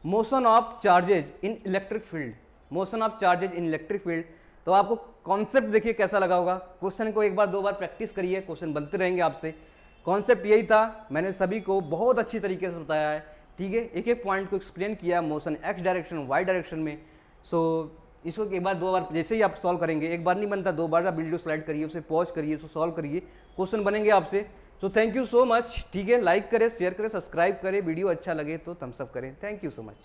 motion of charges in electric field, motion of charges in electric field. तो आपको कॉन्सेप्ट देखिए कैसा लगा होगा, क्वेश्चन को एक बार दो बार प्रैक्टिस करिए, क्वेश्चन बनते रहेंगे आपसे। कॉन्सेप्ट यही था, मैंने सभी को बहुत अच्छी तरीके से बताया है। ठीक है, एक एक पॉइंट को एक्सप्लेन किया, motion X direction Y direction में। सो इसको एक बार दो बार जैसे ही आप सॉल्व करेंगे, एक बार नहीं बनता, दो बार आप वीडियो स्लाइड करिए, उसे पॉज करिए, उसको सॉल्व करिए, क्वेश्चन बनेंगे आपसे। So thank you so much. ठीक है, लाइक करें, शेयर करें, सब्सक्राइब करें, वीडियो अच्छा लगे तो थम्स अप करें। Thank you so much.